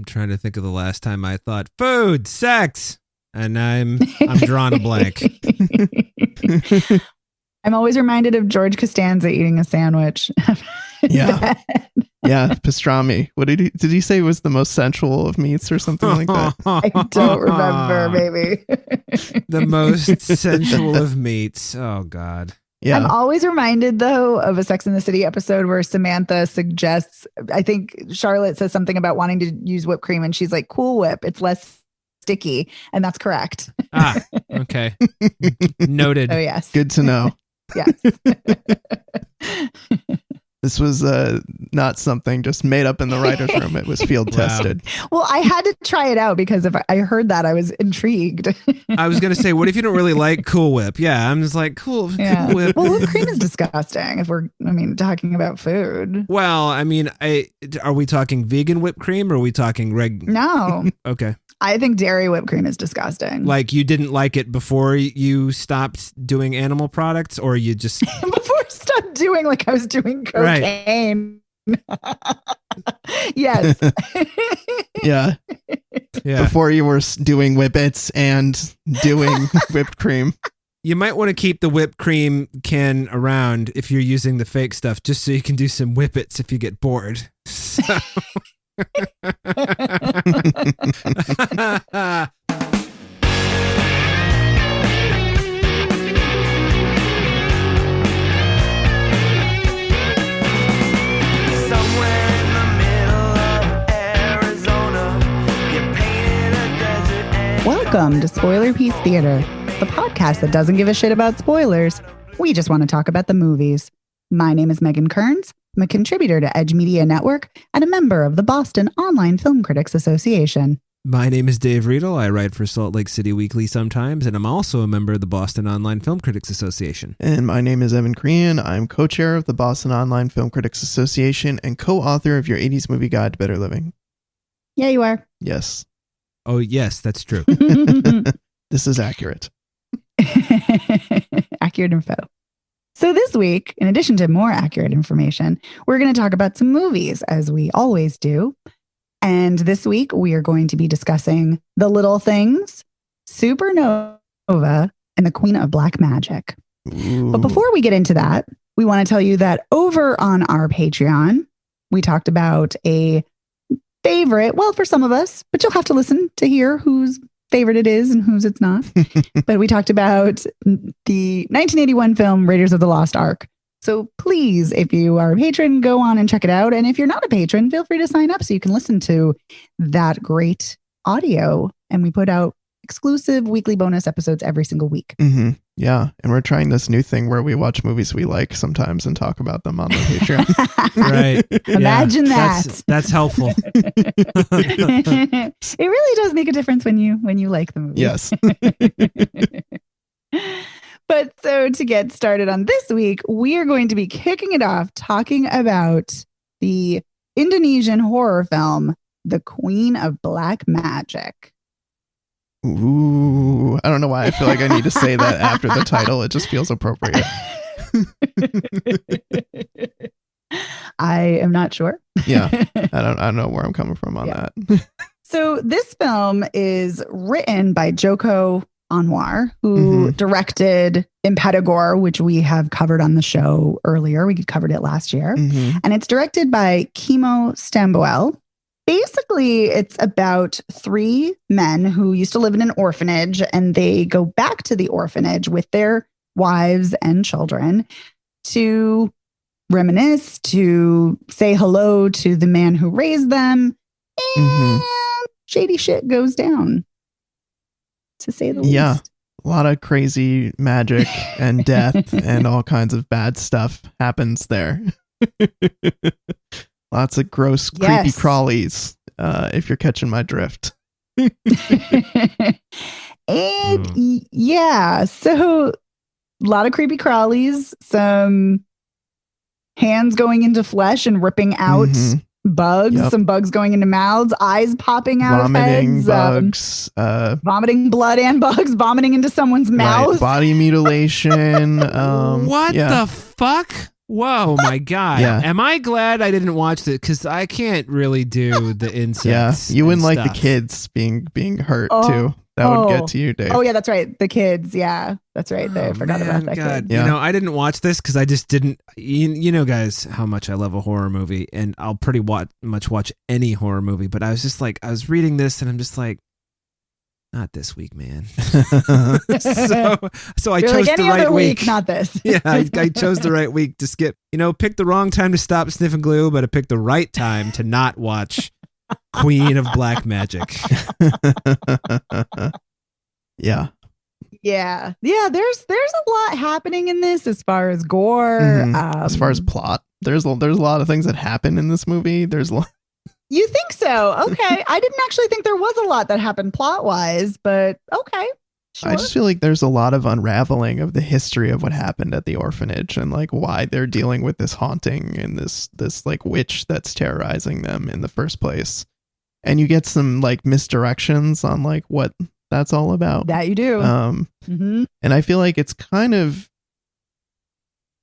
trying to think of the last time I thought food, sex, and I'm drawing a blank. I'm always reminded of George Costanza eating a sandwich. Yeah. Yeah, pastrami. What did he say was the most sensual of meats or something like that? I don't remember, maybe. The most sensual of meats. Oh, God. Yeah. I'm always reminded, though, of a Sex and the City episode where Samantha suggests, I think Charlotte says something about wanting to use whipped cream, and she's like, Cool Whip, it's less sticky. And that's correct. Ah, okay. Noted. Oh, yes. Good to know. Yes. This was not something just made up in the writer's room. It was field tested. Well, I had to try it out because if I heard that, I was intrigued. I was going to say, what if you don't really like Cool Whip? Yeah, I'm just like, Cool Whip. Well, whipped cream is disgusting if we're, talking about food. Well, are we talking vegan whipped cream or are we talking No. Okay. I think dairy whipped cream is disgusting. Like you didn't like it before you stopped doing animal products, or you just... Before I stopped doing like I was doing cocaine. Right. Yes. Yeah. Before you were doing whippets and doing whipped cream. You might want to keep the whipped cream can around if you're using the fake stuff, just so you can do some whippets if you get bored. So... Welcome to Spoiler Piece Theater, the podcast that doesn't give a shit about spoilers. We just want to talk about the movies. My name is Megan Kearns. I'm a contributor to Edge Media Network and a member of the Boston Online Film Critics Association. My name is Dave Riedel. I write for Salt Lake City Weekly sometimes, and I'm also a member of the Boston Online Film Critics Association. And my name is Evan Crean. I'm co-chair of the Boston Online Film Critics Association and co-author of your 80s Movie Guide to Better Living. Yeah, you are. Yes. Oh, yes, that's true. This is accurate. Accurate info. So this week, in addition to more accurate information, we're going to talk about some movies, as we always do. And this week, we are going to be discussing The Little Things, Supernova, and The Queen of Black Magic. Ooh. But before we get into that, we want to tell you that over on our Patreon, we talked about a favorite, well, for some of us, but you'll have to listen to hear whose favorite it is and whose it's not. But we talked about the 1981 film Raiders of the Lost Ark. So please, if you are a patron, go on and check it out. And if you're not a patron, feel free to sign up so you can listen to that great audio. And we put out exclusive weekly bonus episodes every single week. Mm-hmm. Yeah. And we're trying this new thing where we watch movies we like sometimes and talk about them on the Patreon. Right. Imagine that. That's helpful. It really does make a difference when you like the movie. Yes. But so to get started on this week, we are going to be kicking it off talking about the Indonesian horror film, The Queen of Black Magic. Ooh, I don't know why I feel like I need to say that after the title. It just feels appropriate. I am not sure. Yeah, I don't know where I'm coming from on that. So this film is written by Joko Anwar, who directed Impetigore, which we have covered on the show earlier. We covered it last year. Mm-hmm. And it's directed by Kimo Stamboel. Basically, it's about three men who used to live in an orphanage, and they go back to the orphanage with their wives and children to reminisce, to say hello to the man who raised them. And shady shit goes down, to say the least. Yeah, a lot of crazy magic and death and all kinds of bad stuff happens there. Lots of gross, creepy crawlies, if you're catching my drift. And yeah, so a lot of creepy crawlies, some hands going into flesh and ripping out bugs, some bugs going into mouths, eyes popping out vomiting of heads, bugs, vomiting blood and bugs, vomiting into someone's mouth. Right, body mutilation. What the fuck? Whoa, my God. Yeah. Am I glad I didn't watch it? Because I can't really do the Yeah, insects. you wouldn't like stuff. the kids being hurt Oh, too. That would get to you, Dave. Oh yeah, that's right. The kids. Yeah, that's right. I forgot about that God. kid. Yeah. You know, I didn't watch this because I just didn't. You know, guys, how much I love a horror movie, and I'll pretty much watch any horror movie. But I was just like, I was reading this, and I'm just like, not this week, man. so I You're chose like, the any right other week. not this. Yeah, I chose the right week to skip. You know, pick the wrong time to stop sniffing glue, but I picked the right time to not watch Queen of Black Magic. Yeah. Yeah. There's a lot happening in this as far as gore. Mhm. As far as plot, there's a lot of things that happen in this movie. There's a lot. You think so? Okay. I didn't actually think there was a lot that happened plot wise, but okay. Sure. I just feel like there's a lot of unraveling of the history of what happened at the orphanage and like why they're dealing with this haunting and this like witch that's terrorizing them in the first place. And you get some like misdirections on like what that's all about. That you do. And I feel like it's kind of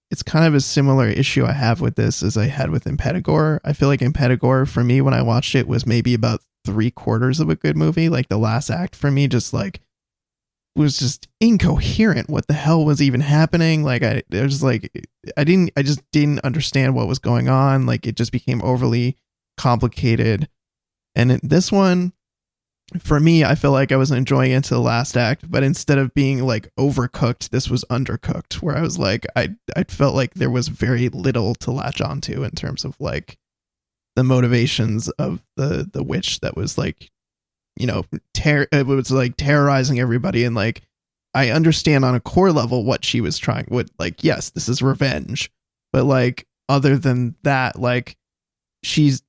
a similar issue I have with this as I had with Impetigore. I feel like Impetigore for me when I watched it was maybe about 3/4 of a good movie. Like the last act for me just like was just incoherent. What the hell was even happening? Like I just didn't understand what was going on. Like it just became overly complicated. And this one, for me, I feel like I was enjoying it to the last act, but instead of being like overcooked, this was undercooked, where I was like, I felt like there was very little to latch onto in terms of like the motivations of the witch that was like, you know, it was like terrorizing everybody. And like, I understand on a core level what she was trying with, like, yes, this is revenge. But like, other than that, like she's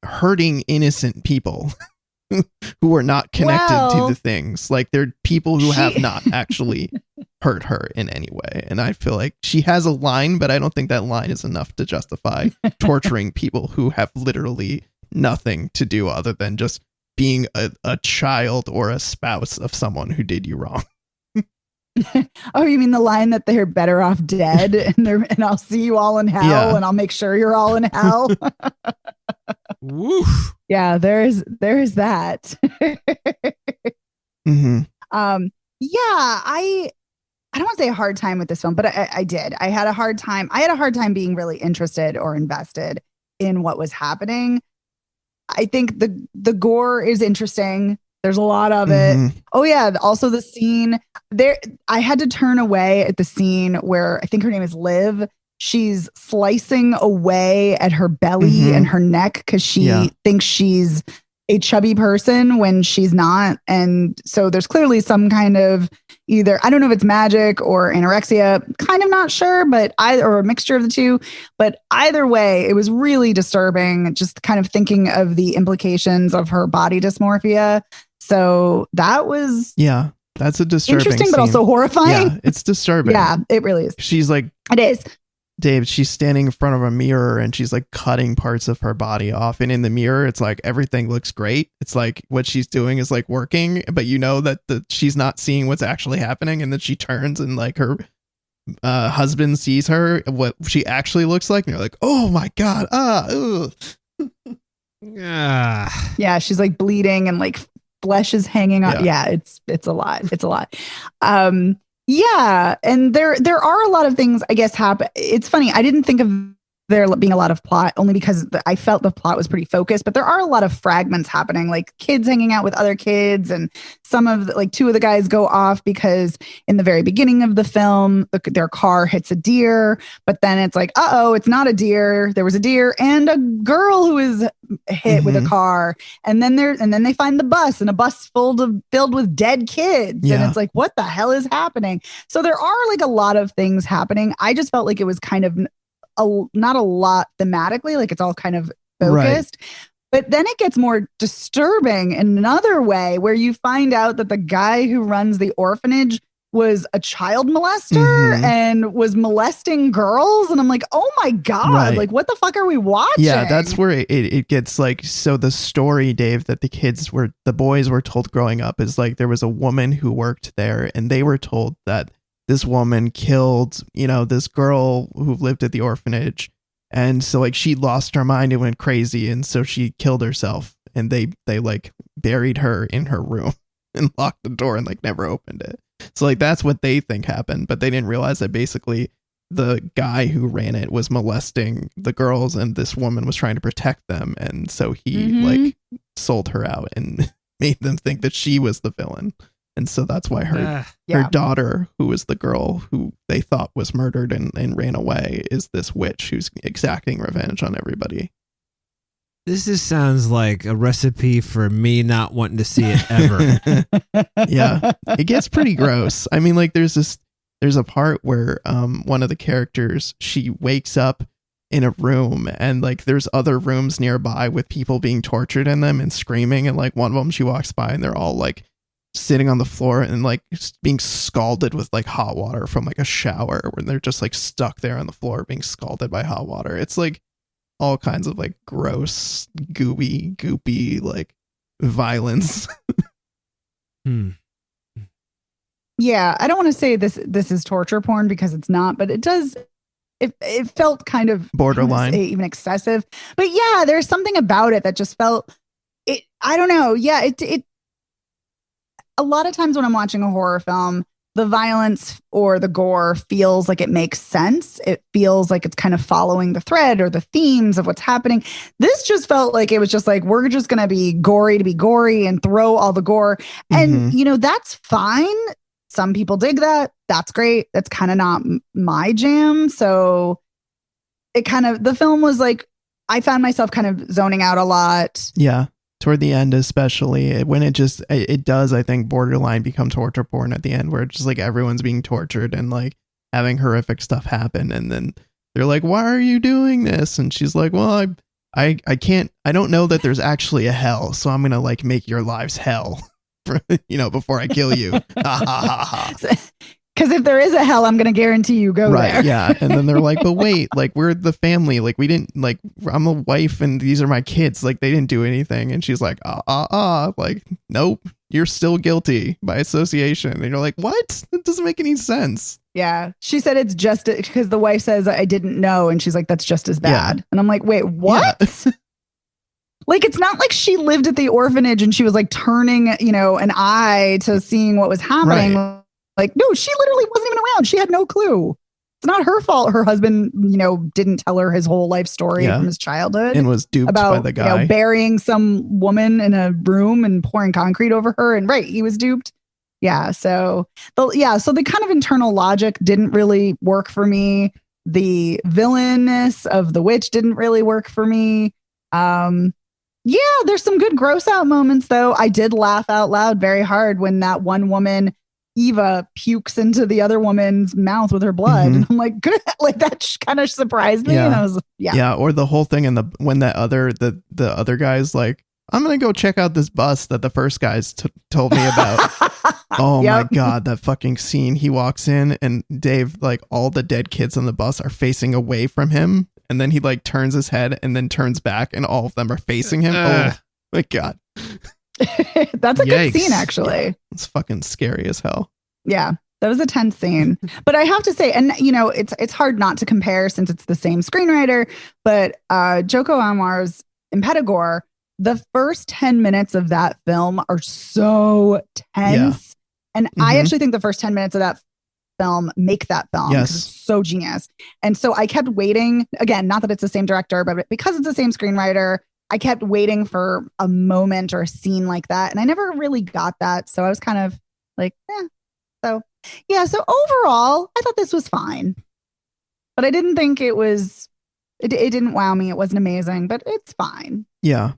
hurting innocent people who are not connected to the things. Like they're people who have not actually hurt her in any way. And I feel like she has a line, but I don't think that line is enough to justify torturing people who have literally nothing to do other than just being a child or a spouse of someone who did you wrong. Oh, you mean the line that they're better off dead and I'll see you all in hell and I'll make sure you're all in hell. Woof. Yeah, there's that. Mm-hmm. I don't want to say a hard time with this film, but I did. I had a hard time being really interested or invested in what was happening. I think the gore is interesting. There's a lot of it. Oh yeah. Also the scene there, I had to turn away at the scene where I think her name is Liv. She's slicing away at her belly and her neck because she thinks she's a chubby person when she's not. And so there's clearly some kind of either, I don't know if it's magic or anorexia, kind of not sure, but or a mixture of the two. But either way, it was really disturbing, just kind of thinking of the implications of her body dysmorphia. So that was that's a disturbing interesting, scene. but also horrifying. Yeah, it's disturbing. Yeah, it really is. She's like, it is. Dave, she's standing in front of a mirror and she's like cutting parts of her body off. And in the mirror, it's like everything looks great. It's like what she's doing is like working, but you know that she's not seeing what's actually happening. And then she turns and like her husband sees her, what she actually looks like. And you're like, oh my God. Yeah, she's like bleeding and like flesh is hanging on. Yeah, it's a lot. It's a lot. Yeah, and there are a lot of things, I guess, happen. It's funny. I didn't think of there being a lot of plot only because I felt the plot was pretty focused, but there are a lot of fragments happening, like kids hanging out with other kids, and two of the guys go off because in the very beginning of the film, their car hits a deer, but then it's like, uh-oh, it's not a deer. There was a deer and a girl who is hit with a car, and then they find the bus, and a bus filled with dead kids, and it's like, what the hell is happening? So there are like a lot of things happening. I just felt like it was kind of not a lot thematically, like it's all kind of focused. Right. But then it gets more disturbing in another way, where you find out that the guy who runs the orphanage was a child molester and was molesting girls. And I'm like, oh my God, like what the fuck are we watching? Yeah, that's where it gets like, so the story, Dave, that the boys were told growing up is like there was a woman who worked there and they were told that this woman killed, this girl who lived at the orphanage. And so like she lost her mind and went crazy. And so she killed herself, and they like buried her in her room and locked the door and like never opened it. So like that's what they think happened, but they didn't realize that basically the guy who ran it was molesting the girls, and this woman was trying to protect them. And so he like sold her out and made them think that she was the villain. And so that's why her daughter, who was the girl who they thought was murdered and ran away, is this witch who's exacting revenge on everybody. This just sounds like a recipe for me not wanting to see it ever. Yeah, it gets pretty gross. I mean, like there's a part where one of the characters, she wakes up in a room, and like there's other rooms nearby with people being tortured in them and screaming, and like one of them she walks by and they're all like sitting on the floor and like being scalded with like hot water from like a shower, where they're just like stuck there on the floor being scalded by hot water. It's like all kinds of like gross, gooey, goopy, like violence. Yeah, I don't want to say this is torture porn, because it's not, but it does. It felt kind of borderline, even excessive. But yeah, there's something about it that just felt it. I don't know. Yeah, it. A lot of times when I'm watching a horror film, the violence or the gore feels like it makes sense. It feels like it's kind of following the thread or the themes of what's happening. This just felt like it was just like, we're just going to be gory and throw all the gore. And, that's fine. Some people dig that. That's great. That's kind of not my jam. So the film was like, I found myself kind of zoning out a lot. Yeah. Toward the end, especially when it does, I think, borderline become torture porn at the end, where it's just like everyone's being tortured and like having horrific stuff happen. And then they're like, why are you doing this? And she's like, well, I can't, I don't know that there's actually a hell. So I'm going to like make your lives hell, before I kill you. Because if there is a hell, I'm going to guarantee you go there. Yeah. And then they're like, but wait, like we're the family. Like we didn't, like I'm a wife and these are my kids. Like they didn't do anything. And she's like, like, nope, you're still guilty by association. And you're like, what? That doesn't make any sense. Yeah. She said it's just because the wife says, I didn't know. And she's like, that's just as bad. Yeah. And I'm like, wait, what? Yeah. Like, it's not like she lived at the orphanage and she was like turning, an eye to seeing what was happening. Right. Like, no, she literally wasn't even around. She had no clue. It's not her fault. Her husband, didn't tell her his whole life story from his childhood and was duped by the guy, burying some woman in a room and pouring concrete over her. And he was duped. Yeah. So the kind of internal logic didn't really work for me. The villainous of the witch didn't really work for me. Yeah, there's some good gross out moments though. I did laugh out loud very hard when that one woman, Eva, pukes into the other woman's mouth with her blood. And I'm like, good. Like that kind of surprised me. And I was, yeah. Or the whole thing when the other guy's like, I'm going to go check out this bus that the first guys told me about. Oh my God, that fucking scene. He walks in and Dave, like all the dead kids on the bus are facing away from him. And then he like turns his head and then turns back and all of them are facing him. Oh my God. That's a good scene, actually. It's fucking scary as hell. Yeah, that was a tense scene. But I have to say, and it's hard not to compare since it's the same screenwriter, but Joko Anwar's Impetigore, the first 10 minutes of that film are so tense. Yeah. And I actually think the first 10 minutes of that film make that film. Yes. It's so genius. And so I kept waiting, again, not that it's the same director, but because it's the same screenwriter, I kept waiting for a moment or a scene like that. And I never really got that. So I was kind of like, So overall, I thought this was fine. But I didn't think it didn't wow me. It wasn't amazing, but it's fine. Yeah.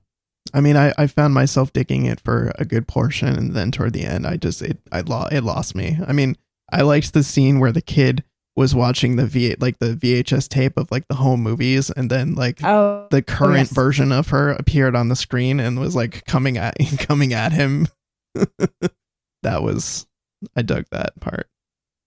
I mean, I found myself digging it for a good portion. And then toward the end, it lost me. I mean, I liked the scene where the kid was watching the VHS tape of like the home movies, and then like the current version of her appeared on the screen and was like coming at him. I dug that part.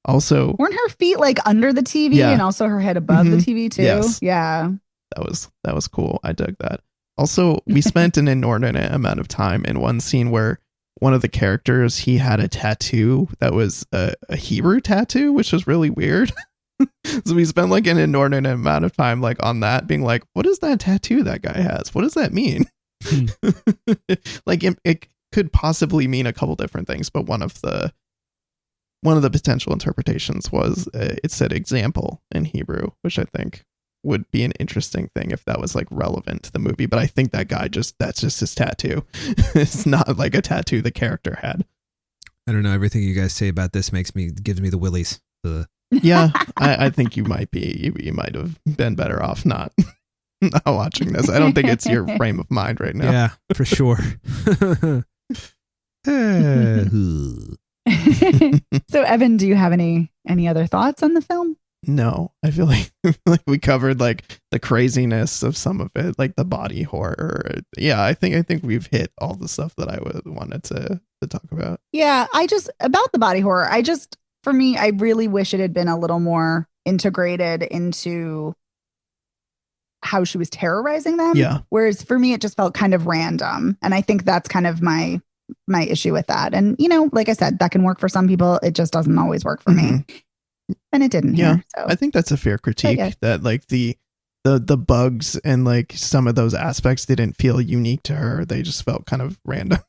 Also, weren't her feet like under the TV and also her head above the TV too? Yes. Yeah. That was cool. I dug that. Also, we spent an inordinate amount of time in one scene where one of the characters, he had a tattoo that was a Hebrew tattoo, which was really weird. So we spent like an inordinate amount of time like on that, being like, what is that tattoo that guy has? What does that mean? Like it could possibly mean a couple different things, but one of the potential interpretations was it said example in Hebrew, which I think would be an interesting thing if that was like relevant to the movie. But I think that guy that's just his tattoo. It's not like a tattoo the character had. I don't know. Everything you guys say about this gives me the willies. Yeah, I think you might might have been better off not watching this. I don't think it's your frame of mind right now. Yeah, for sure. So Evan, do you have any other thoughts on the film? No, I feel like we covered like the craziness of some of it, like the body horror. Yeah, I think we've hit all the stuff that I wanted to talk about. Yeah, about the body horror, for me, I really wish it had been a little more integrated into how she was terrorizing them. Yeah. Whereas for me, it just felt kind of random. And I think that's kind of my issue with that. And, you know, like I said, that can work for some people. It just doesn't always work for me. And it didn't. Yeah. Here, so. I think that's a fair critique that like the bugs and like some of those aspects didn't feel unique to her. They just felt kind of random.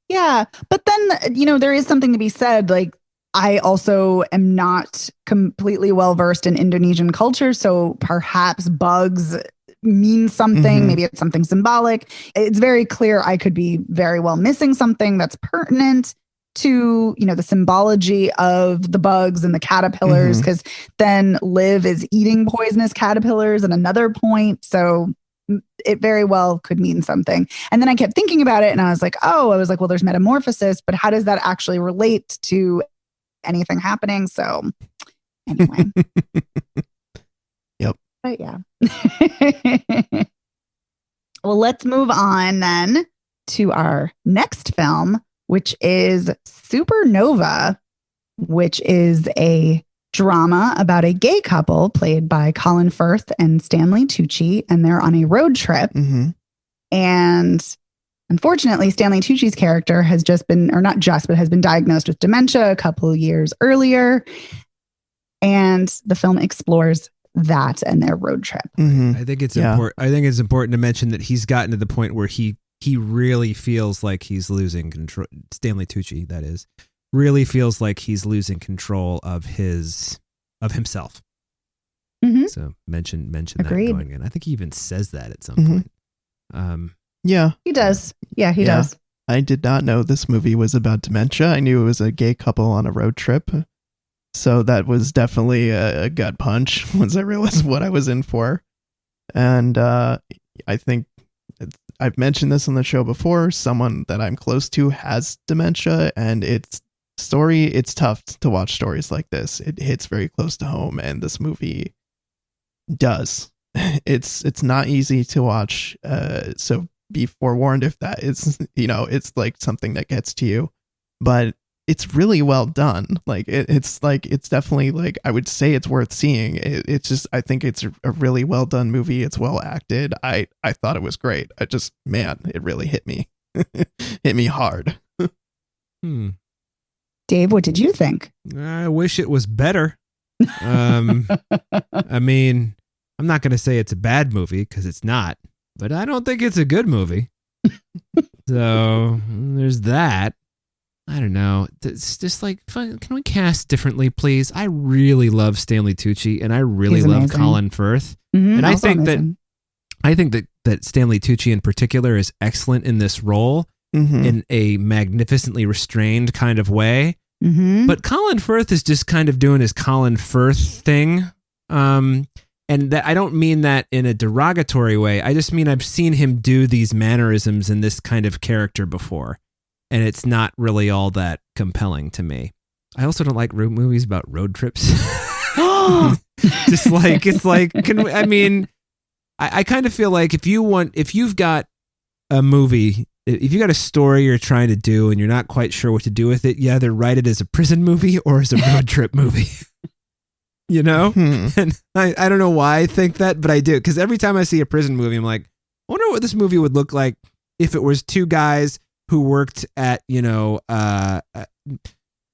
Yeah. But then, you know, there is something to be said. Like, I also am not completely well versed in Indonesian culture. So perhaps bugs mean something. Maybe it's something symbolic. It's very clear I could be very well missing something that's pertinent to, you know, the symbology of the bugs and the caterpillars, because then Liv is eating poisonous caterpillars at another point. So it very well could mean something. And then I kept thinking about it and I was like, well, there's metamorphosis, but how does that actually relate to anything happening? So anyway. Yep. But yeah. Well, let's move on then to our next film, which is Supernova, which is a drama about a gay couple played by Colin Firth and Stanley Tucci, and they're on a road trip. And unfortunately, Stanley Tucci's character has just been, or not just, but has been diagnosed with dementia a couple of years earlier. And the film explores that and their road trip. I think it's important. I think it's important to mention that he's gotten to the point where he really feels like he's losing control. Stanley Tucci, that is, really feels like he's losing control of himself. So mention that going in. I think he even says that at some point. Yeah, he does. Yeah, he does. I did not know this movie was about dementia. I knew it was a gay couple on a road trip. So that was definitely a gut punch once I realized what I was in for. And I think I've mentioned this on the show before. Someone that I'm close to has dementia, and it's tough to watch stories like this. It hits very close to home, and this movie does. It's not easy to watch. So be forewarned if that is, it's like something that gets to you, but it's really well done. Like it's definitely like, I would say it's worth seeing. It's just, I think it's a really well done movie. It's well acted. I thought it was great. It really hit me, hit me hard. Dave, what did you think? I wish it was better. I mean, I'm not going to say it's a bad movie because it's not, but I don't think it's a good movie. So there's that. I don't know. It's just like, can we cast differently, please? I really love Stanley Tucci, and I really love Colin Firth. And I think that Stanley Tucci in particular is excellent in this role in a magnificently restrained kind of way. But Colin Firth is just kind of doing his Colin Firth thing. And that, I don't mean that in a derogatory way. I just mean I've seen him do these mannerisms in this kind of character before, and it's not really all that compelling to me. I also don't like road movies about road trips. Just like, it's like, I kind of feel like if you've got a movie, if you got a story you're trying to do and you're not quite sure what to do with it, you either write it as a prison movie or as a road trip movie. And I don't know why I think that, but I do. Because every time I see a prison movie, I'm like, I wonder what this movie would look like if it was two guys who worked at, at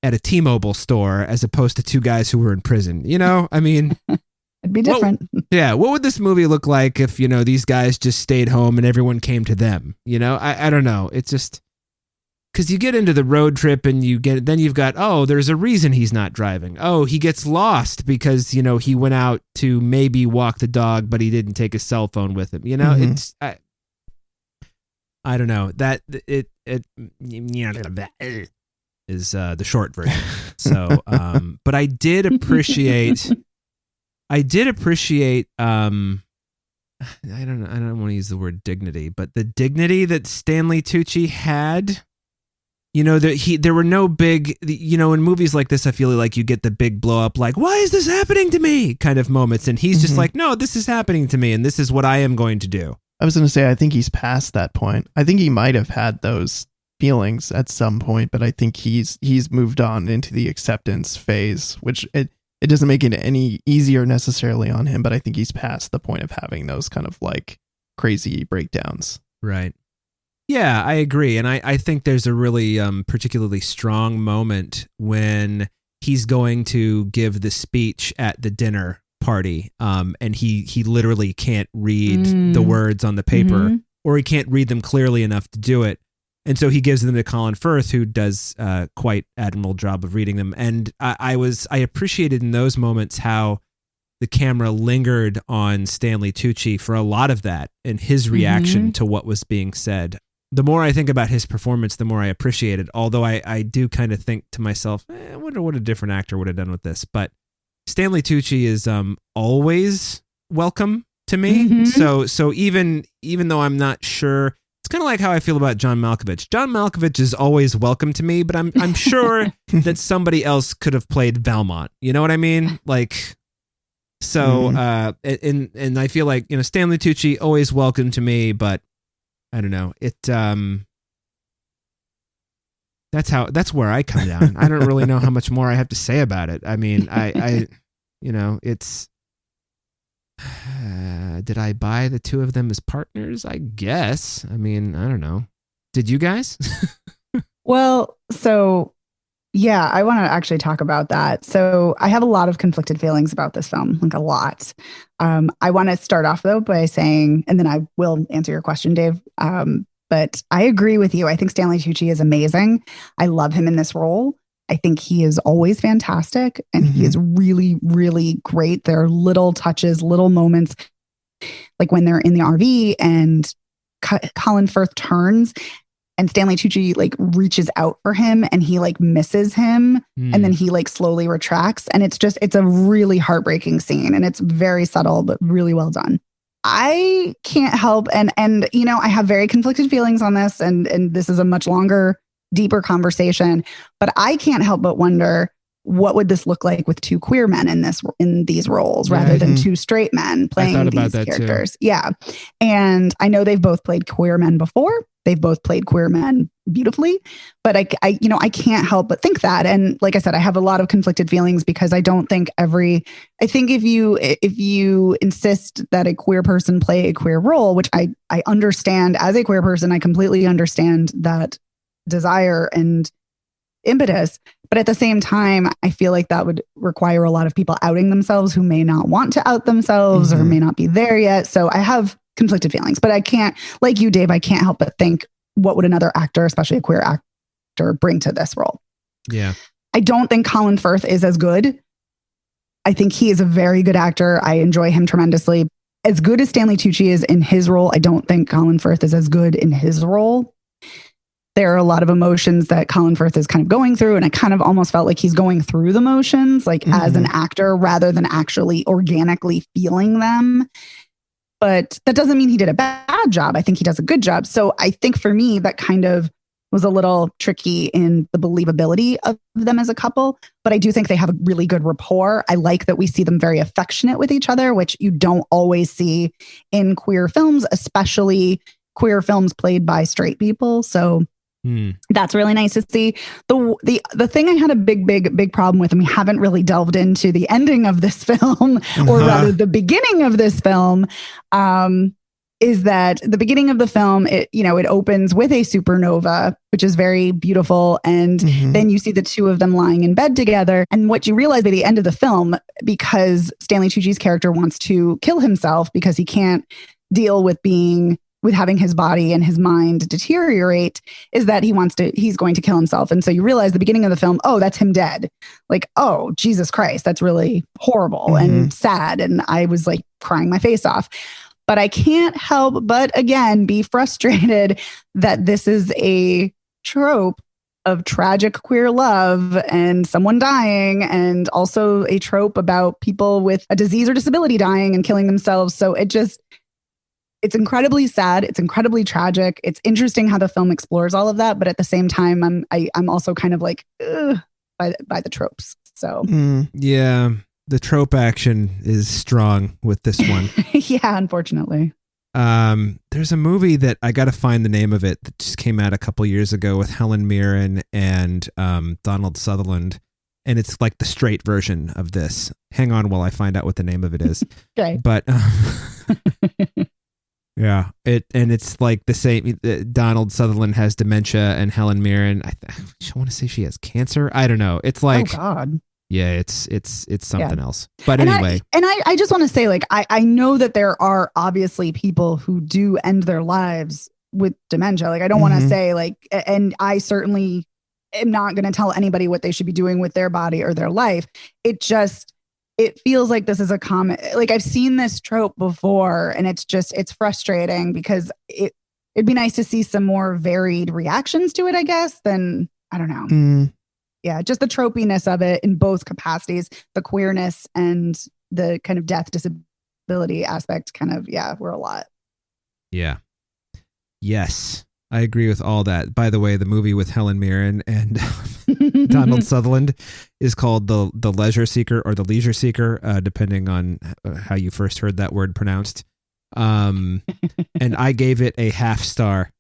a T-Mobile store as opposed to two guys who were in prison. I mean, it'd be different. What would this movie look like if, these guys just stayed home and everyone came to them? I don't know. It's just because you get into the road trip and then you've got, oh, there's a reason he's not driving. Oh, he gets lost because, he went out to maybe walk the dog, but he didn't take his cell phone with him. It's, I don't know that it is the short version. So, but I did appreciate, I don't want to use the word dignity, but the dignity that Stanley Tucci had, there were no big, in movies like this, I feel like you get the big blow up, like, why is this happening to me kind of moments. And he's just like, no, this is happening to me. And this is what I am going to do. I was going to say, I think he's past that point. I think he might have had those feelings at some point, but I think he's moved on into the acceptance phase, which it doesn't make it any easier necessarily on him, but I think he's past the point of having those kind of like crazy breakdowns. Right. Yeah, I agree. And I think there's a really particularly strong moment when he's going to give the speech at the dinner party, and he literally can't read the words on the paper, or he can't read them clearly enough to do it. And so he gives them to Colin Firth, who does quite admirable job of reading them. And I appreciated in those moments how the camera lingered on Stanley Tucci for a lot of that and his reaction to what was being said. The more I think about his performance, the more I appreciate it. Although I do kind of think to myself, I wonder what a different actor would have done with this. But Stanley Tucci is always welcome to me. So even though I'm not sure, it's kind of like how I feel about John Malkovich. John Malkovich is always welcome to me, but I'm sure that somebody else could have played Valmont. You know what I mean? Like, so and I feel like Stanley Tucci always welcome to me, but I don't know. It that's where I come down. I don't really know how much more I have to say about it. I mean, I it's did I buy the two of them as partners? I guess. I mean, I don't know. Did you guys? Well, so yeah, I want to actually talk about that. So I have a lot of conflicted feelings about this film, like a lot. I want to start off though by saying, and then I will answer your question, Dave. But I agree with you. I think Stanley Tucci is amazing. I love him in this role. I think he is always fantastic, and he is really, really great. There are little touches, little moments, like when they're in the RV and Colin Firth turns and Stanley Tucci like reaches out for him and he like misses him and then he like slowly retracts. And it's a really heartbreaking scene, and it's very subtle, but really well done. I can't help and I have very conflicted feelings on this, and this is a much longer, deeper conversation, but I can't help but wonder, what would this look like with two queer men in these roles rather than two straight men playing these characters? Too. Yeah. And I know they've both played queer men before. They've both played queer men beautifully, but I can't help but think that. And like I said, I have a lot of conflicted feelings because I don't think I think if you insist that a queer person play a queer role, which I understand as a queer person, I completely understand that desire and impetus. But at the same time, I feel like that would require a lot of people outing themselves who may not want to out themselves or may not be there yet. So I have conflicted feelings, but I can't, like you, Dave, I can't help but think, what would another actor, especially a queer actor, bring to this role? Yeah. I don't think Colin Firth is as good. I think he is a very good actor. I enjoy him tremendously. As good as Stanley Tucci is in his role, I don't think Colin Firth is as good in his role. There are a lot of emotions that Colin Firth is kind of going through, and I kind of almost felt like he's going through the motions, like as an actor, rather than actually organically feeling them. But that doesn't mean he did a bad job. I think he does a good job. So I think for me, that kind of was a little tricky in the believability of them as a couple. But I do think they have a really good rapport. I like that we see them very affectionate with each other, which you don't always see in queer films, especially queer films played by straight people. So that's really nice to see. The thing I had a big problem with, and we haven't really delved into the ending of this film, or rather the beginning of this film, is that the beginning of the film, it opens with a supernova, which is very beautiful. And then you see the two of them lying in bed together. And what you realize by the end of the film, because Stanley Tucci's character wants to kill himself because he can't deal with having his body and his mind deteriorate, is that he's going to kill himself. And so you realize the beginning of the film, oh, that's him dead. Like, oh, Jesus Christ, that's really horrible and sad. And I was like crying my face off. But I can't help but, again, be frustrated that this is a trope of tragic queer love and someone dying, and also a trope about people with a disease or disability dying and killing themselves. So it's incredibly sad. It's incredibly tragic. It's interesting how the film explores all of that. But at the same time, I'm also kind of like, by the tropes. So yeah. The trope action is strong with this one. Yeah, unfortunately. There's a movie that I got to find the name of it that just came out a couple years ago with Helen Mirren and Donald Sutherland. And it's like the straight version of this. Hang on while I find out what the name of it is. Okay. But yeah, it's like the same. Donald Sutherland has dementia and Helen Mirren, I want to say she has cancer. I don't know. It's like, oh God. Yeah, it's something else. But anyway. I just want to say, like, I know that there are obviously people who do end their lives with dementia. Like, I don't want to say like, and I certainly am not going to tell anybody what they should be doing with their body or their life. It feels like this is a common, like I've seen this trope before, and it's frustrating because it'd be nice to see some more varied reactions to it, I guess, than, I don't know. Yeah, just the tropiness of it in both capacities, the queerness and the kind of death disability aspect were a lot. Yeah. Yes, I agree with all that. By the way, the movie with Helen Mirren and Donald Sutherland is called The Leisure Seeker or The Leisure Seeker, depending on how you first heard that word pronounced. And I gave it a half star.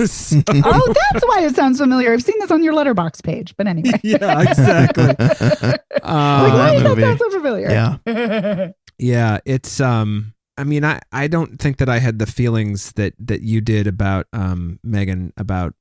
So, oh, that's why it sounds familiar. I've seen this on your Letterboxd page, but anyway. Yeah, exactly. Like, why does that sound so familiar? Yeah. Yeah, it's I mean, I don't think that I had the feelings that you did about Megan, about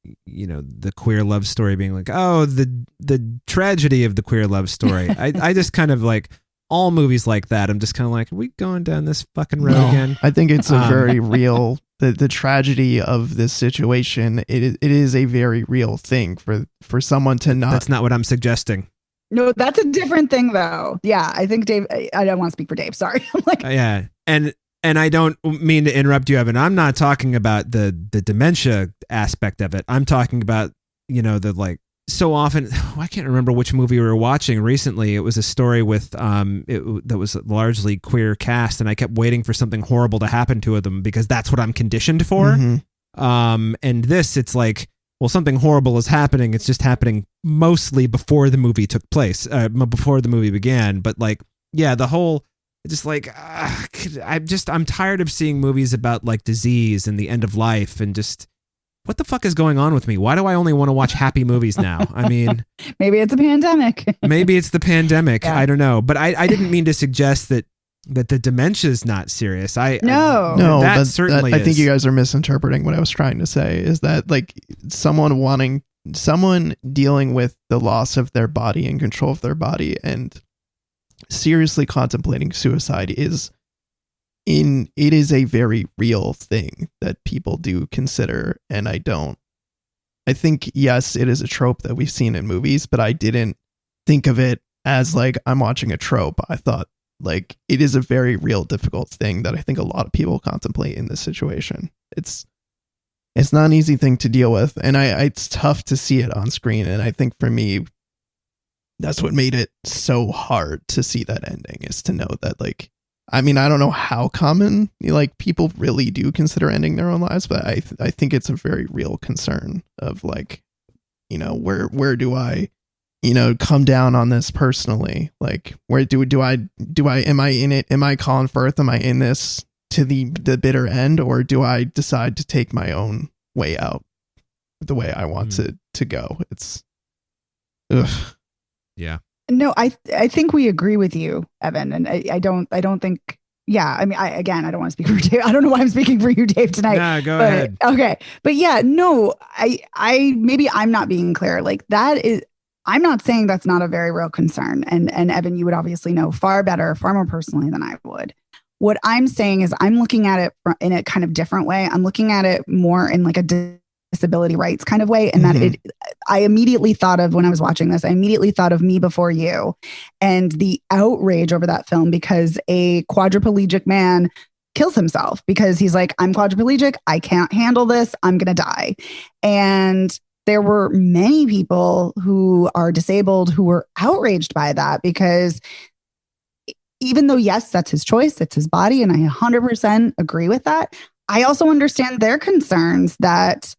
the queer love story being like, oh, the tragedy of the queer love story. I just kind of like, all movies like that, I'm just kind of like, are we going down this fucking road again? I think it's a very real, the tragedy of this situation. It is a very real thing for someone to not. That's not what I'm suggesting. No, that's a different thing though. Yeah, I think Dave, I don't want to speak for Dave. Sorry. I'm like, yeah. And I don't mean to interrupt you, Evan. I'm not talking about the dementia aspect of it. I'm talking about, the like, so often, I can't remember which movie we were watching recently. It was a story with that was a largely queer cast, and I kept waiting for something horrible to happen to them because that's what I'm conditioned for. And this, it's like, well, something horrible is happening. It's just happening mostly before the movie took place, before the movie began. But like, yeah, the whole, just like, I'm tired of seeing movies about like disease and the end of life and just. What the fuck is going on with me? Why do I only want to watch happy movies now? I mean, maybe it's a pandemic. Maybe it's the pandemic. Yeah. I don't know. But I didn't mean to suggest that the demencia is not serious. No, that certainly I think you guys are misinterpreting what I was trying to say, is that like someone dealing with the loss of their body and control of their body and seriously contemplating suicide it is a very real thing that people do consider. And I think, yes, it is a trope that we've seen in movies, but I didn't think of it as like, I'm watching a trope. I thought like it is a very real, difficult thing that I think a lot of people contemplate in this situation. It's not an easy thing to deal with. And it's tough to see it on screen. And I think for me, that's what made it so hard to see that ending, is to know that like, I mean, I don't know how common like people really do consider ending their own lives, but I think it's a very real concern of like, where do I, come down on this personally? Like, where do I am I in it? Am I Colin Firth? Am I in this to the bitter end, or do I decide to take my own way out the way I want to go? It's, yeah. No, I think we agree with you, Evan, and I don't think yeah, I mean, I don't want to speak for Dave. I don't know why I'm speaking for you, Dave, tonight. Nah, go but, ahead. Okay. But yeah, no, I maybe I'm not being clear. Like that is, I'm not saying that's not a very real concern. And Evan, you would obviously know far better, far more personally than I would. What I'm saying is I'm looking at it in a kind of different way. I'm looking at it more in like a disability rights kind of way. And that I immediately thought of when I was watching this, I immediately thought of Me Before You and the outrage over that film because a quadriplegic man kills himself because he's like, I'm quadriplegic. I can't handle this. I'm going to die. And there were many people who are disabled who were outraged by that because even though, yes, that's his choice, it's his body, and I 100% agree with that, I also understand their concerns that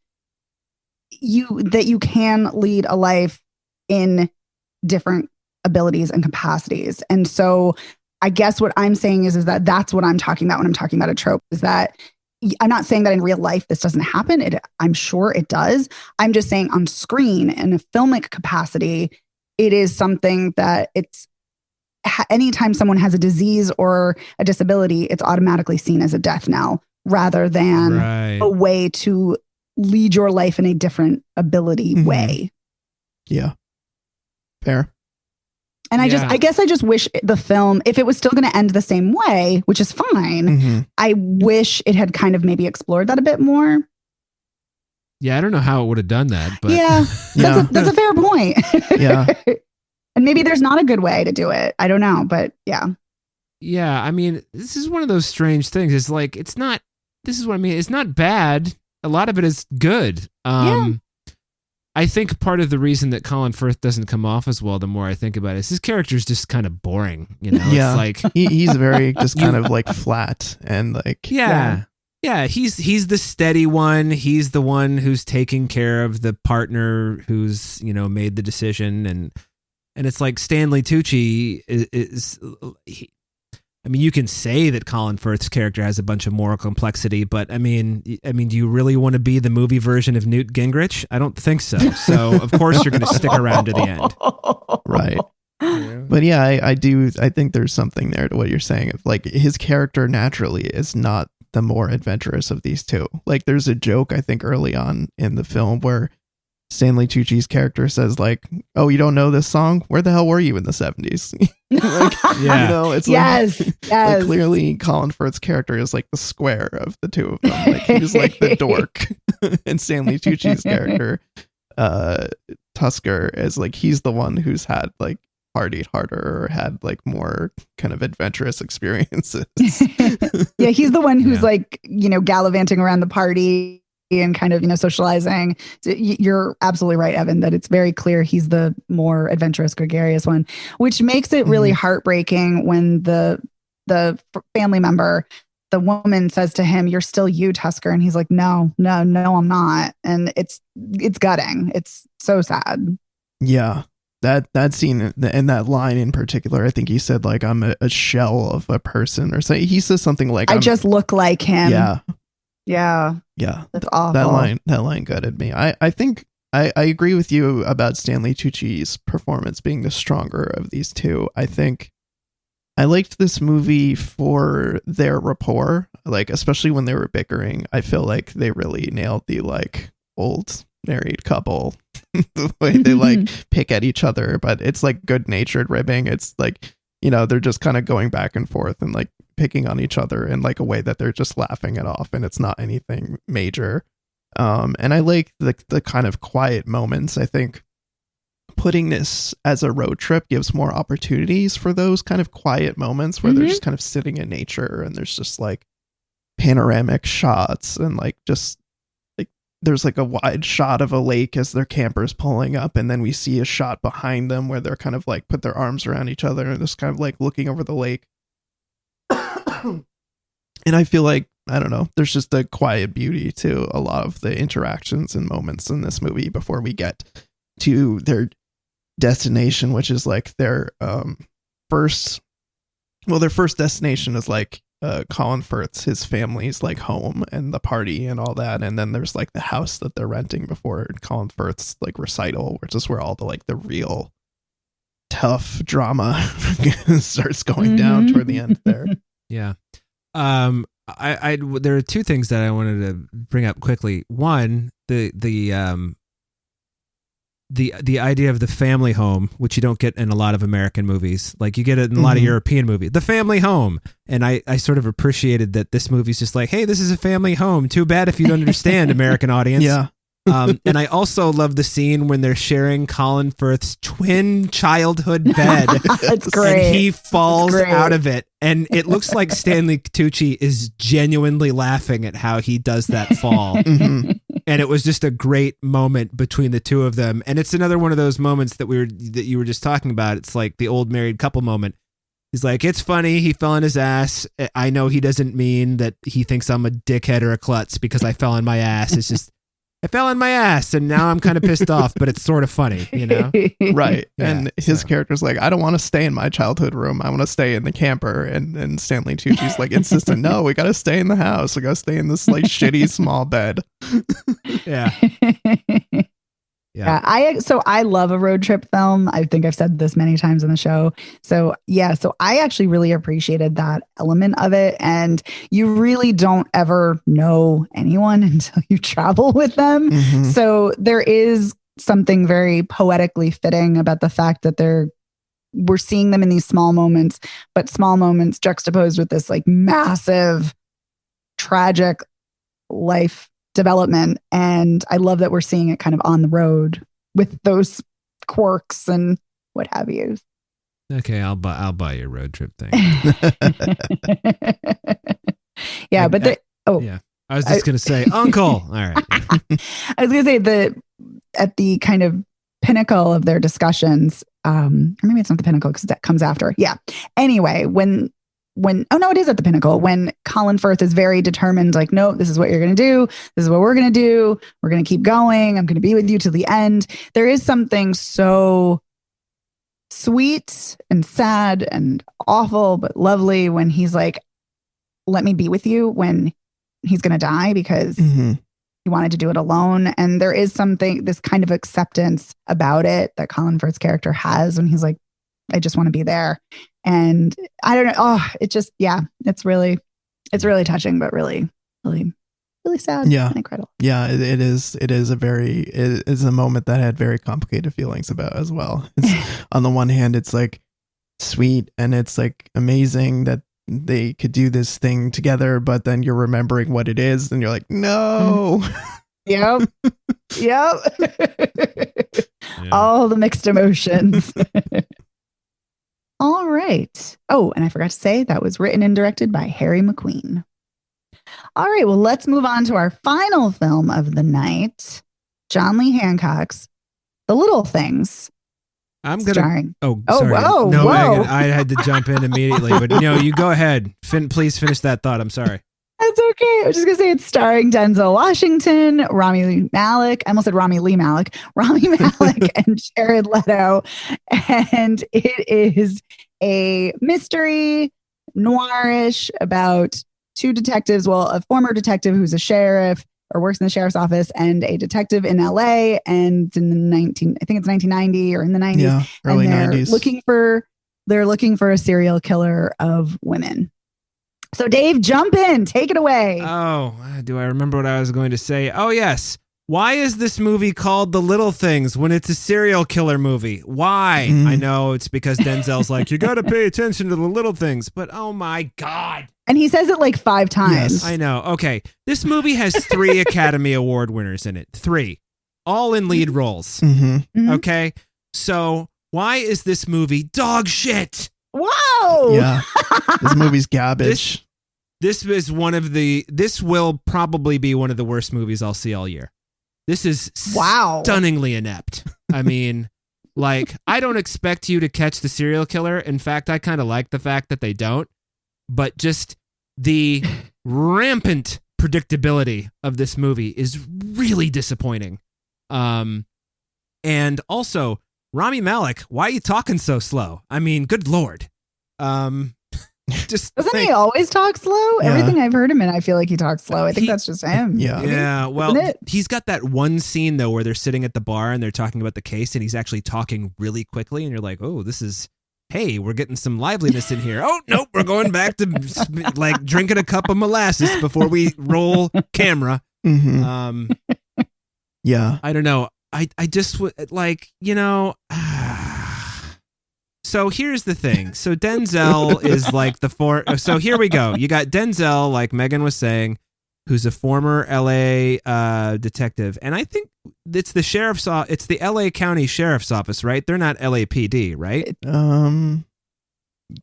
you can lead a life in different abilities and capacities. And so I guess what I'm saying is that that's what I'm talking about when I'm talking about a trope, is that I'm not saying that in real life this doesn't happen. I'm sure it does. I'm just saying on screen in a filmic capacity, it is something that it's anytime someone has a disease or a disability, it's automatically seen as a death knell rather than a way to lead your life in a different ability way. Yeah. Fair. And I guess I just wish the film, if it was still going to end the same way, which is fine, I wish it had kind of maybe explored that a bit more. Yeah, I don't know how it would have done that, but that's a fair point. Yeah. And maybe there's not a good way to do it. I don't know, but yeah. Yeah, I mean, this is one of those strange things. It's like, it's not, this is what I mean. It's not bad. A lot of it is good. I think part of the reason that Colin Firth doesn't come off as well, the more I think about it, is his character is just kind of boring. You know, yeah. It's like he's very just kind of like flat and like yeah. He's the steady one. He's the one who's taking care of the partner who's made the decision, and it's like Stanley Tucci is I mean, you can say that Colin Firth's character has a bunch of moral complexity, but I mean, do you really want to be the movie version of Newt Gingrich? I don't think so. So, of course, you're going to stick around to the end. Right. Yeah. But yeah, I think there's something there to what you're saying. Like, his character naturally is not the more adventurous of these two. Like, there's a joke, I think, early on in the film where Stanley Tucci's character says like, "Oh, you don't know this song? Where the hell were you in the 70s?" Like, it's like clearly Colin Firth's character is like the square of the two of them. Like, he's like the dork, and Stanley Tucci's character, Tusker, is like he's the one who's had like partied harder or had like more kind of adventurous experiences. Yeah, he's the one who's like gallivanting around the party and kind of socializing. So you're absolutely right, Evan, that it's very clear he's the more adventurous, gregarious one, which makes it really heartbreaking when the family member, the woman, says to him, "You're still you, Tusker," and he's like, no, I'm not. And it's gutting. It's so sad. Yeah, that scene and that line in particular, I think he said like, "I'm a shell of a person," or say he says something like, I just look like him. Yeah. That's awful. That line gutted me. I think I agree with you about Stanley Tucci's performance being the stronger of these two. I think I liked this movie for their rapport, like especially when they were bickering. I feel like they really nailed the like old married couple, the way they like pick at each other, but it's like good natured ribbing. It's like, they're just kind of going back and forth and like picking on each other in like a way that they're just laughing it off, and it's not anything major. And I like the kind of quiet moments. I think putting this as a road trip gives more opportunities for those kind of quiet moments where they're just kind of sitting in nature, and there's just like panoramic shots, and like just like there's like a wide shot of a lake as their camper's pulling up, and then we see a shot behind them where they're kind of like put their arms around each other and just kind of like looking over the lake. And I feel like, I don't know, there's just a quiet beauty to a lot of the interactions and moments in this movie before we get to their destination, which is like their first destination is like Colin Firth's, his family's like home and the party and all that, and then there's like the house that they're renting before Colin Firth's like recital, which is where all the like the real tough drama starts going down toward the end there. Yeah. There are two things that I wanted to bring up quickly. One, the idea of the family home, which you don't get in a lot of American movies. Like you get it in a lot of European movies, the family home. And I sort of appreciated that this movie's just like, hey, this is a family home. Too bad if you don't understand, American audience. Yeah. And I also love the scene when they're sharing Colin Firth's twin childhood bed. It's great. And he falls out of it. And it looks like Stanley Tucci is genuinely laughing at how he does that fall. And it was just a great moment between the two of them. And it's another one of those moments that you were just talking about. It's like the old married couple moment. He's like, it's funny. He fell on his ass. I know he doesn't mean that he thinks I'm a dickhead or a klutz because I fell on my ass. It's just, I fell on my ass and now I'm kind of pissed off, but it's sort of funny, you know? Right. Yeah, and his character's like, I don't want to stay in my childhood room. I want to stay in the camper. And Stanley Tucci's like insistent, no, we got to stay in the house. We got to stay in this like shitty small bed. Yeah. Yeah. I love a road trip film. I think I've said this many times on the show. So I actually really appreciated that element of it. And you really don't ever know anyone until you travel with them. So there is something very poetically fitting about the fact that we're seeing them in these small moments, but small moments juxtaposed with this like massive, tragic life development. And I love that we're seeing it kind of on the road with those quirks and what have you. Okay, I'll buy your road trip thing. Yeah, I was just gonna say, Uncle. All right. I was gonna say at the kind of pinnacle of their discussions, or maybe it's not the pinnacle because that comes after. Yeah. Anyway, when it is at the pinnacle when Colin Firth is very determined, like, no, this is what you're going to do. This is what we're going to do. We're going to keep going. I'm going to be with you to the end. There is something so sweet and sad and awful, but lovely when he's like, let me be with you when he's going to die because he wanted to do it alone. And there is this kind of acceptance about it that Colin Firth's character has when he's like, I just want to be there. And I don't know. Oh, it's really touching, but really, really, really sad. Yeah. And incredible. Yeah. It is a moment that I had very complicated feelings about as well. On the one hand, it's like sweet and it's like amazing that they could do this thing together, but then you're remembering what it is and you're like, no. Yep. All the mixed emotions. All right. Oh, and I forgot to say that was written and directed by Harry McQueen. All right. Well, let's move on to our final film of the night, John Lee Hancock's The Little Things. Starring. Sorry. No, Megan, I had to jump in immediately, but no, you go ahead. Please finish that thought. I'm sorry. That's okay. I was just going to say it's starring Denzel Washington, Rami Malek. I almost said Rami Lee Malek. Rami Malek and Jared Leto. And it is a mystery, noirish about two detectives. Well, a former detective who's a sheriff or works in the sheriff's office and a detective in LA. And in I think it's 1990 or in the 90s. Yeah, early and they're 90s. They're looking for a serial killer of women. So Dave, jump in. Take it away. Oh, do I remember what I was going to say? Oh, yes. Why is this movie called The Little Things when it's a serial killer movie? Why? I know it's because Denzel's like, you got to pay attention to the little things, but oh my God. And he says it like 5 times. Yes. I know. Okay. This movie has 3 Academy Award winners in it. 3. All in lead roles. Okay. So why is this movie dog shit? Whoa. Yeah. This movie's garbage. This will probably be one of the worst movies I'll see all year. This is stunningly inept. I mean, like, I don't expect you to catch the serial killer. In fact, I kind of like the fact that they don't. But just the rampant predictability of this movie is really disappointing. And also, Rami Malek, why are you talking so slow? I mean, good Lord. Doesn't he always talk slow? Yeah. Everything I've heard him in, I feel like he talks slow. I think that's just him. Yeah. Well, he's got that one scene though where they're sitting at the bar and they're talking about the case, and he's actually talking really quickly, and you're like, oh, this is hey, we're getting some liveliness in here. Oh, nope, we're going back to like drinking a cup of molasses before we roll camera. Mm-hmm. Yeah. I don't know. I just would like, so here's the thing. So Denzel is like so here we go. You got Denzel, like Megan was saying, who's a former LA detective. And I think it's it's the LA County Sheriff's Office, right? They're not LAPD, right?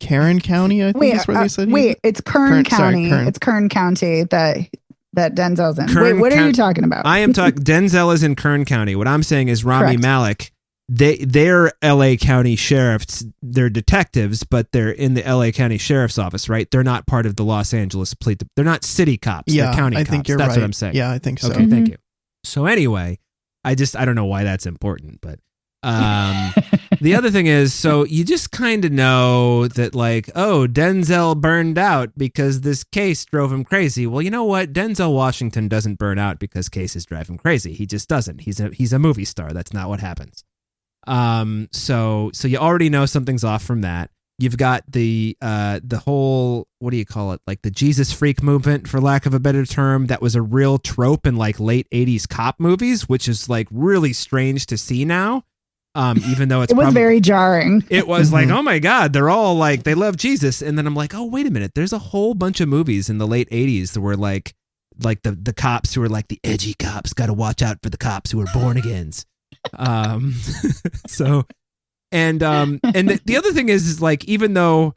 Kern County, I think is where they said. It's Kern County. Sorry, it's Kern County that Denzel's in. What are you talking about? I am talking. Denzel is in Kern County. What I'm saying is Rami Malek. They're LA County sheriffs. They're detectives, but they're in the LA County Sheriff's Office, right? They're not part of the Los Angeles Police. They're not city cops. Yeah, they're county cops. I think you're That's right. what I'm saying. Yeah, I think so. Okay, thank you. So anyway, I don't know why that's important, but the other thing is, so you just kind of know that like, oh, Denzel burned out because this case drove him crazy. Well, you know what? Denzel Washington doesn't burn out because cases drive him crazy. He just doesn't. He's a movie star. That's not what happens. So you already know something's off from that. You've got the whole, what do you call it? Like the Jesus freak movement, for lack of a better term, that was a real trope in like late 80s cop movies, which is like really strange to see now. Even though it was very jarring. It was like, oh my God, they're all like, they love Jesus. And then I'm like, oh, wait a minute. There's a whole bunch of movies in the late 80s that were like the cops who were like the edgy cops, got to watch out for the cops who are born agains. So, and the other thing is like, even though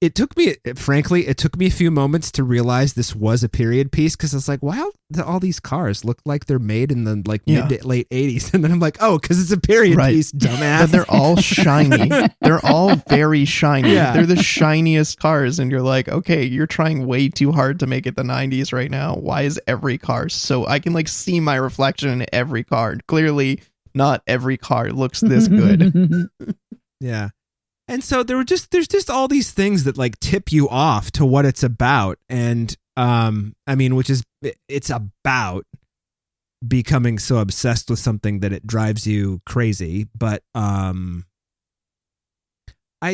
it took me a few moments to realize this was a period piece, because it's like, wow, all these cars look like they're made in the like mid to late 80s, and then I'm like, oh, because it's a period piece, dumbass. But they're all shiny. They're all very shiny. Yeah. They're the shiniest cars, and you're like, okay, you're trying way too hard to make it the 90s right now. Why is every car so? I can like see my reflection in every car. Clearly, not every car looks this good. Yeah. And so there's just all these things that like tip you off to what it's about. And I mean, which is, it's about becoming so obsessed with something that it drives you crazy. But I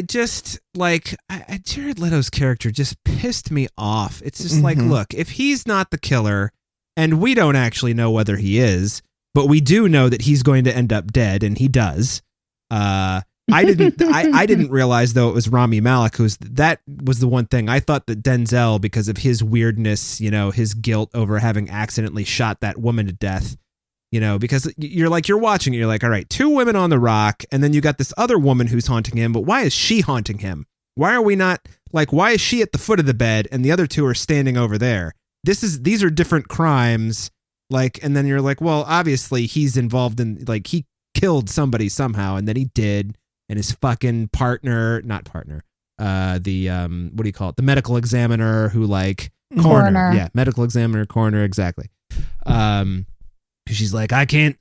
just like, Jared Leto's character just pissed me off. It's just like, look, if he's not the killer, and we don't actually know whether he is, but we do know that he's going to end up dead, and he does. I didn't realize though it was Rami Malek that was the one thing. I thought that Denzel, because of his weirdness, his guilt over having accidentally shot that woman to death, because you're watching it, you're like, all right, 2 women on the rock, and then you got this other woman who's haunting him, but why is she haunting him? Why are we not like, why is she at the foot of the bed and the other 2 are standing over there? These are different crimes. Like, and then you're like, well, obviously he's involved in, like, he killed somebody somehow, and then he did, and his fucking what do you call it? The medical examiner who like coroner. Yeah, medical examiner, coroner, exactly. She's like, I can't,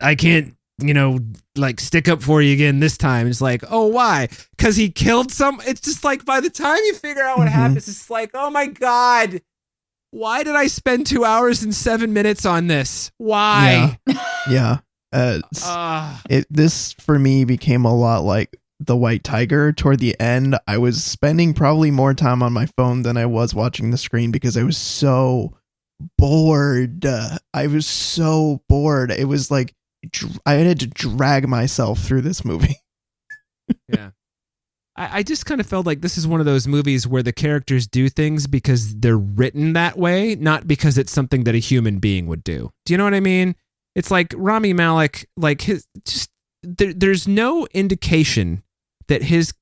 like stick up for you again this time. It's like, oh, why? Because he killed it's just like, by the time you figure out what happens, it's like, oh my God. Why did I spend 2 hours and 7 minutes on this? Why? Yeah. This for me became a lot like The White Tiger. Toward the end, I was spending probably more time on my phone than I was watching the screen because I was so bored. It was like I had to drag myself through this movie. Yeah. I just kind of felt like this is one of those movies where the characters do things because they're written that way, not because it's something that a human being would do. Do you know what I mean? It's like Rami Malek, like there's no indication that his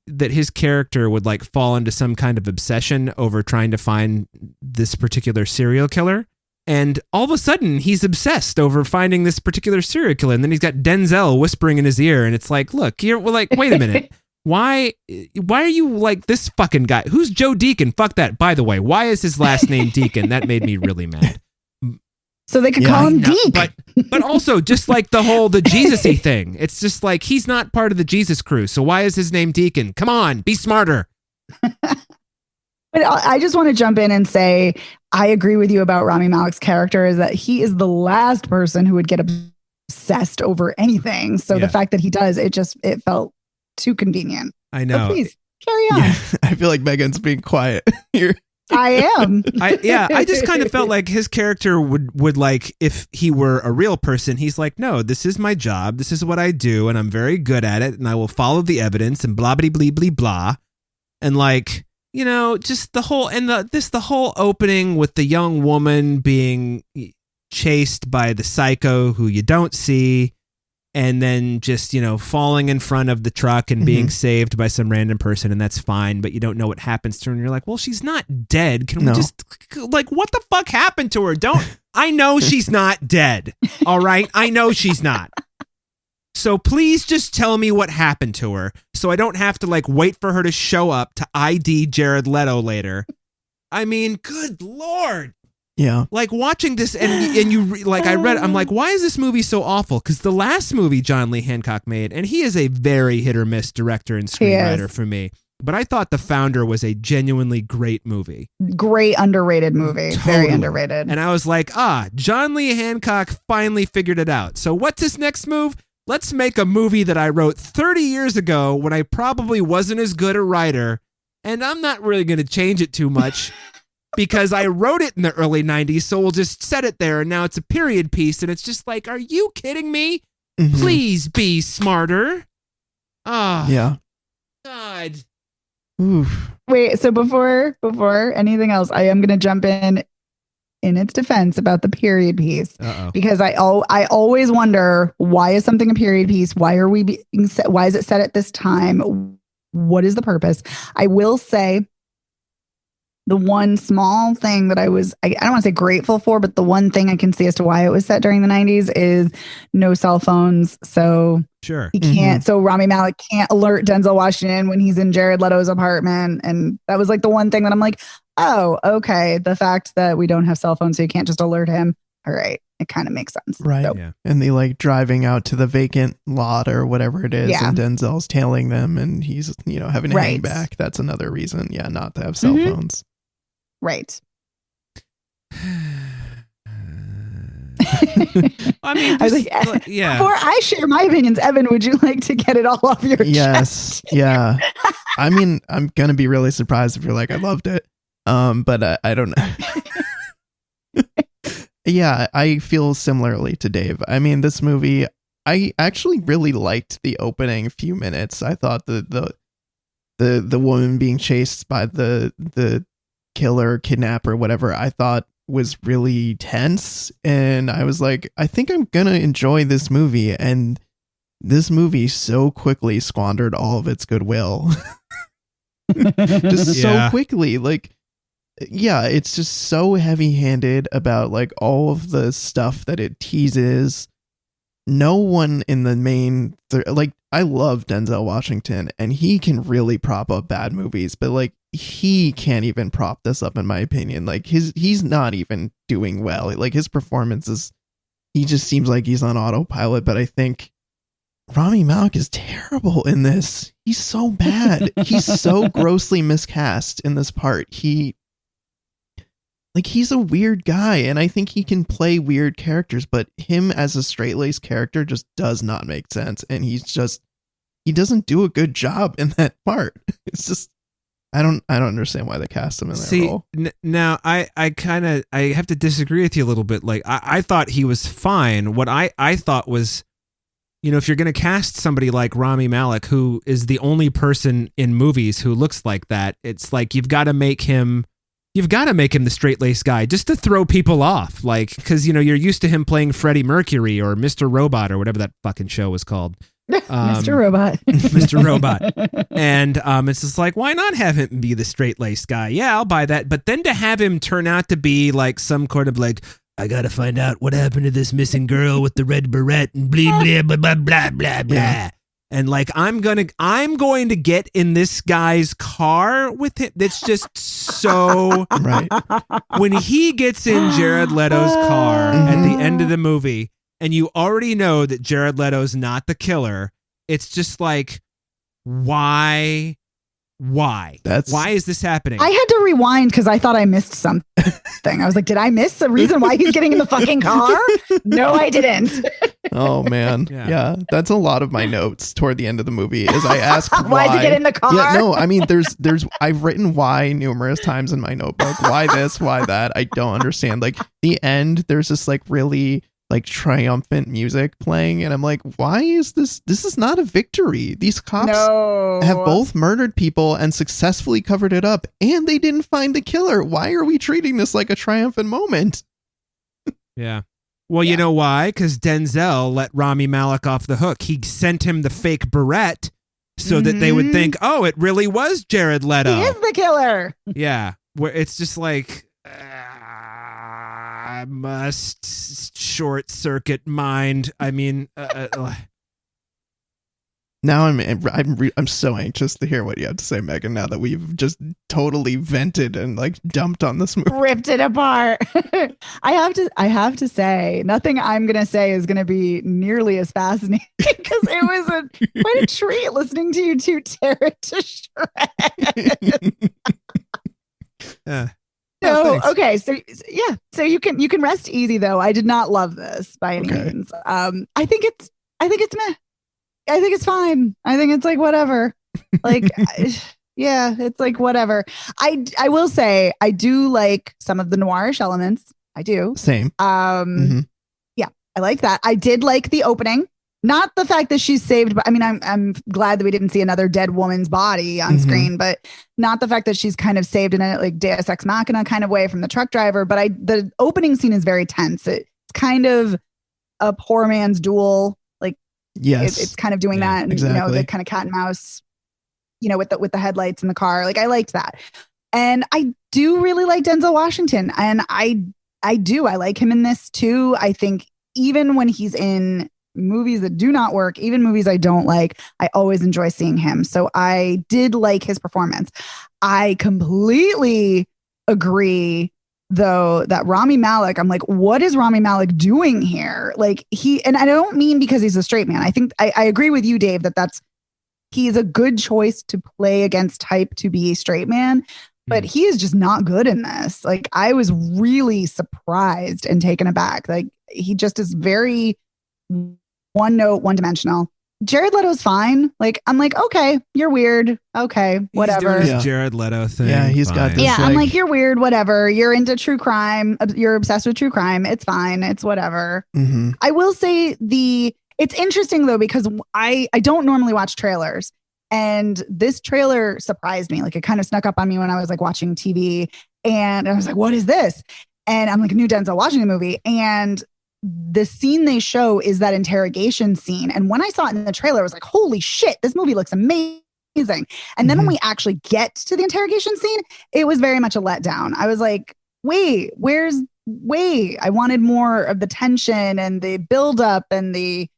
character would like fall into some kind of obsession over trying to find this particular serial killer. And all of a sudden he's obsessed over finding this particular serial killer. And then he's got Denzel whispering in his ear. And it's like, look, we're like, wait a minute. Why are you like this fucking guy? Who's Joe Deacon? Fuck that. By the way, why is his last name Deacon? That made me really mad. So they could call him Deke. But also just like the Jesus-y thing. It's just like, he's not part of the Jesus crew. So why is his name Deacon? Come on, be smarter. But I just want to jump in and say, I agree with you about Rami Malek's character, is that he is the last person who would get obsessed over anything. So the fact that he does, it felt too convenient. I know. But please Carry on. Yeah, I feel like Megan's being quiet here. I am. I just kind of felt like his character would like, if he were a real person, he's like, no, this is my job. This is what I do. And I'm very good at it. And I will follow the evidence and blah, blah, blah, blah, blah. And like, you know, just the whole, and the whole opening with the young woman being chased by the psycho who you don't see. And then just, you know, falling in front of the truck and being saved by some random person, and that's fine, but you don't know what happens to her, and you're like, well, she's not dead. Can we just, like, what the fuck happened to her? I know she's not dead, all right? I know she's not. So please just tell me what happened to her, so I don't have to, like, wait for her to show up to ID Jared Leto later. I mean, good Lord. Yeah. Like watching this and I read, I'm like, why is this movie so awful? Because the last movie John Lee Hancock made, and he is a very hit or miss director and screenwriter for me, but I thought The Founder was a genuinely great movie. Great underrated movie. Totally. Very underrated. And I was like, John Lee Hancock finally figured it out. So what's his next move? Let's make a movie that I wrote 30 years ago when I probably wasn't as good a writer, and I'm not really going to change it too much. Because I wrote it in the early 90s, so we'll just set it there, and now it's a period piece, and it's just like, are you kidding me? Mm-hmm. Please be smarter. Yeah. God. Oof. Wait, so before anything else, I am going to jump in its defense about the period piece. Because I always wonder, why is something a period piece? Why are we being set? Why is it set at this time? What is the purpose? I will say, the one small thing that I don't want to say grateful for, but the one thing I can see as to why it was set during the 90s is no cell phones. So sure, he can't. So Rami Malek can't alert Denzel Washington when he's in Jared Leto's apartment, and that was like the one thing that I'm like, oh, okay. The fact that we don't have cell phones, so you can't just alert him. All right, it kind of makes sense, right? So. Yeah. And they like driving out to the vacant lot or whatever it is, and Denzel's tailing them, and he's having to hang back. That's another reason, not to have cell phones. Right. I mean, I was like, before I share my opinions, Evan, would you like to get it all off your chest? Yeah. I mean, I'm going to be really surprised if you're like, I loved it. But I don't know. Yeah, I feel similarly to Dave. I mean, this movie, I actually really liked the opening few minutes. I thought the woman being chased by the killer, kidnapper, whatever, I thought was really tense, and I was like, I think I'm gonna enjoy this movie, and this movie so quickly squandered all of its goodwill. Just so quickly, like, it's just so heavy-handed about like all of the stuff that it teases. No one in the main I love Denzel Washington, and he can really prop up bad movies, but like he can't even prop this up in my opinion. Like he's not even doing well. Like his performances, he just seems like he's on autopilot. But I think Rami Malek is terrible in this. He's so bad. He's so grossly miscast in this part. He's a weird guy, and I think he can play weird characters, but him as a straight-laced character just does not make sense, and he doesn't do a good job in that part. It's just, I don't understand why they cast him in that role. Now I have to disagree with you a little bit. Like I thought he was fine. What I thought was, if you're going to cast somebody like Rami Malek, who is the only person in movies who looks like that, it's like you've got to make him the straight-laced guy just to throw people off. Like, because, you're used to him playing Freddie Mercury or Mr. Robot or whatever that fucking show was called. Mr. Robot. Mr. Robot. And it's just like, why not have him be the straight-laced guy? Yeah, I'll buy that. But then to have him turn out to be like some kind of like, I got to find out what happened to this missing girl with the red beret and blah, blah, blah, blah, blah, blah, blah. Yeah. And like, I'm going to get in this guy's car with him. That's just so right. When he gets in Jared Leto's car at the end of the movie, and you already know that Jared Leto's not the killer, it's just like, why? Why is this happening? I had to rewind because I thought I missed something. I was like, did I miss the reason why he's getting in the fucking car? No, I didn't. Oh man. Yeah. That's a lot of my notes toward the end of the movie is I ask Why does he get in the car? Yeah, no, I mean there's I've written why numerous times in my notebook. Why this, why that? I don't understand. Like the end, there's this like really like triumphant music playing and I'm like, why is this is not a victory. These cops have both murdered people and successfully covered it up and they didn't find the killer. Why are we treating this like a triumphant moment? Yeah. Well, you know why? Because Denzel let Rami Malek off the hook. He sent him the fake barrette so that they would think, oh, it really was Jared Leto. He is the killer. Yeah. Where it's just like, I must short circuit mind. I mean, now I'm so anxious to hear what you have to say, Megan, now that we've just totally vented and like dumped on this movie. Ripped it apart. I have to say, nothing I'm going to say is going to be nearly as fascinating because it was quite a treat listening to you two tear it to shreds. So, okay. So you can rest easy though. I did not love this by any means. I think it's meh. I think it's fine. I think it's like whatever. Like, yeah, it's like whatever. I will say I do like some of the noirish elements. I do. Same. Yeah, I like that. I did like the opening. Not the fact that she's saved, but I mean, I'm glad that we didn't see another dead woman's body on screen, but not the fact that she's kind of saved in a like Deus Ex Machina kind of way from the truck driver. But the opening scene is very tense. It's kind of a poor man's duel. Like, yes, it's kind of doing that, and exactly. you know, the kind of cat and mouse, you know, with the headlights in the car. Like, I liked that, and I do really like Denzel Washington, and I like him in this too. I think even when he's in movies that do not work, even movies I don't like, I always enjoy seeing him. So I did like his performance. I completely agree though that Rami Malek, I'm like, what is Rami Malek doing here? Like and I don't mean because he's a straight man. I think I agree with you, Dave, he's a good choice to play against type to be a straight man, but he is just not good in this. Like I was really surprised and taken aback. Like he just is very one note, one dimensional. Jared Leto's fine. Like I'm like, okay, you're weird. Okay, whatever. He's doing his Jared Leto thing. Yeah, he's got this. Yeah, I'm like, you're weird. Whatever. You're into true crime. You're obsessed with true crime. It's fine. It's whatever. I will say it's interesting though because I don't normally watch trailers, and this trailer surprised me. Like it kind of snuck up on me when I was like watching TV, and I was like, what is this? And I'm like, a new Denzel Washington movie, and the scene they show is that interrogation scene. And when I saw it in the trailer, I was like, holy shit, this movie looks amazing. And then when we actually get to the interrogation scene, it was very much a letdown. I was like, wait, I wanted more of the tension and the buildup and the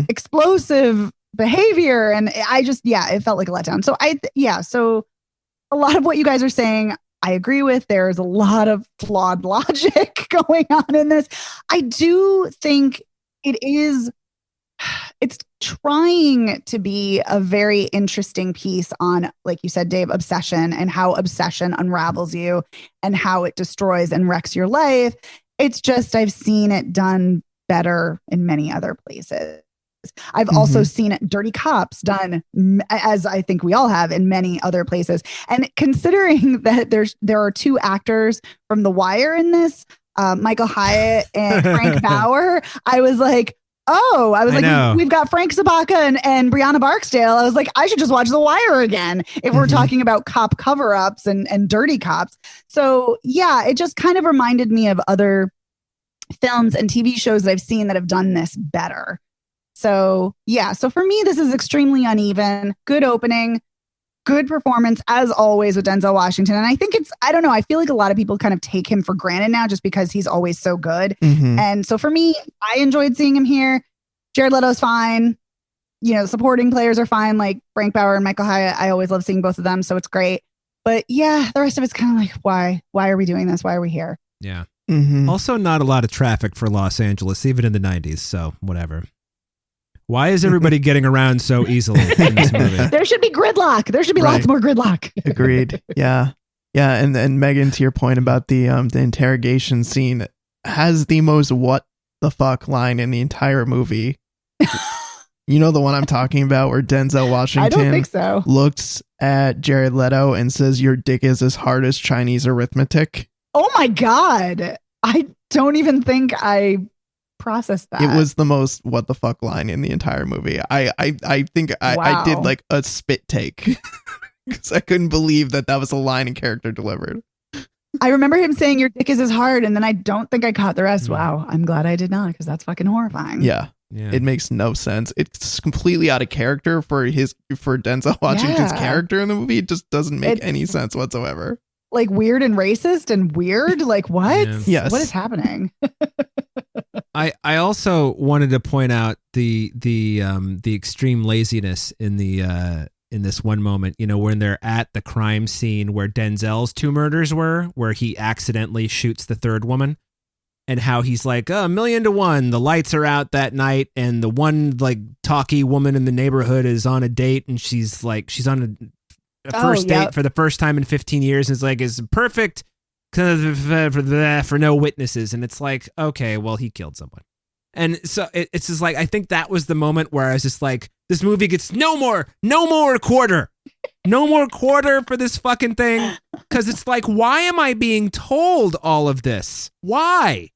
explosive behavior. And I just, it felt like a letdown. So so a lot of what you guys are saying, I agree with. There's a lot of flawed logic going on in this. I do think it's trying to be a very interesting piece on, like you said, Dave, obsession and how obsession unravels you and how it destroys and wrecks your life. It's just, I've seen it done better in many other places. I've also seen Dirty Cops done, as I think we all have, in many other places. And considering that there are two actors from The Wire in this, Michael Hyatt and Frank Bauer, I was like, we've got Frank Zabaka and Brianna Barksdale. I was like, I should just watch The Wire again if we're talking about cop cover-ups and dirty cops. So yeah, it just kind of reminded me of other films and TV shows that I've seen that have done this better. So for me, this is extremely uneven. Good opening, good performance as always with Denzel Washington. And I think I don't know, I feel like a lot of people kind of take him for granted now just because he's always so good. And so for me, I enjoyed seeing him here. Jared Leto's fine. You know, supporting players are fine, like Frank Bauer and Michael Hyatt. I always love seeing both of them, so it's great. But yeah, the rest of it's kind of like, why? Why are we doing this? Why are we here? Yeah. Also, not a lot of traffic for Los Angeles, even in the 90s, so whatever. Why is everybody getting around so easily in this movie? There should be gridlock. There should be lots more gridlock. Agreed. Yeah. Yeah. And Megan, to your point about the interrogation scene, has the most what the fuck line in the entire movie. You know the one I'm talking about where Denzel Washington I don't think so. looks at Jared Leto and says, "Your dick is as hard as Chinese arithmetic." Oh my God. I don't even think I processed that. It was the most what the fuck line in the entire movie. I think I did Wow. like a spit take because I couldn't believe that was a line and character delivered. I remember him saying your dick is as hard, and then I don't think I caught the rest. Hmm. Wow. I'm glad I did not, because that's fucking horrifying. Yeah. Yeah. It makes no sense. It's completely out of character for Denzel Washington's Yeah. character in the movie. It just doesn't make It's- any sense whatsoever. Like weird and racist and weird. Like what? Yeah. Yes. What is happening? I also wanted to point out the extreme laziness in this one moment, you know, when they're at the crime scene where Denzel's 2 murders were, where he accidentally shoots the 3rd woman, and how he's like, oh, 1,000,000 to 1, the lights are out that night, and the one like talky woman in the neighborhood is on a date, and she's on a first date for the first time in 15 years, and it's like, is perfect for no witnesses. And it's like, okay, well, he killed someone. And so it's just like, I think that was the moment where I was just like, this movie gets no more quarter for this fucking thing. Cause it's like, why am I being told all of this? Why?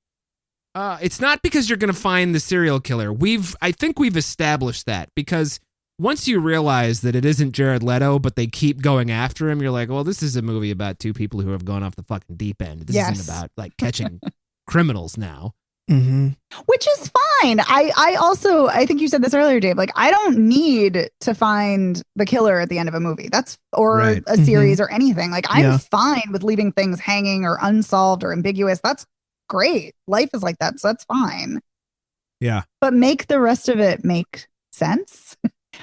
It's not because you're going to find the serial killer. I think we've established that, because once you realize that it isn't Jared Leto, but they keep going after him, you're like, well, this is a movie about 2 people who have gone off the fucking deep end. This Yes. isn't about like catching criminals now. Mm-hmm. Which is fine. I also, I think you said this earlier, Dave, like I don't need to find the killer at the end of a movie. Or Right. a series or anything. Like I'm Yeah. fine with leaving things hanging or unsolved or ambiguous. That's great. Life is like that. So that's fine. Yeah. But make the rest of it make sense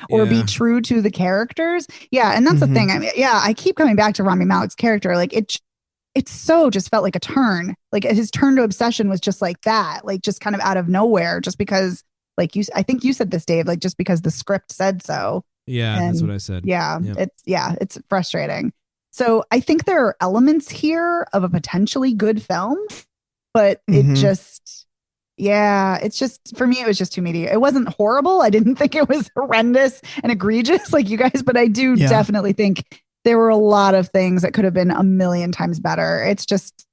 or be Yeah. true to the characters. Yeah. And that's the Mhm. thing. I mean, yeah, I keep coming back to Rami Malek's character. Like it so just felt like a turn. Like his turn to obsession was just like that, like just kind of out of nowhere, just because like I think you said this, Dave, like just because the script said so. Yeah, that's And what I said. Yeah, Yep. it's frustrating. So I think there are elements here of a potentially good film, but it Mhm. just, it's just, for me, it was just too mediocre. It wasn't horrible. I didn't think it was horrendous and egregious like you guys, but I do Yeah. definitely think there were a lot of things that could have been 1,000,000 times better. It's just,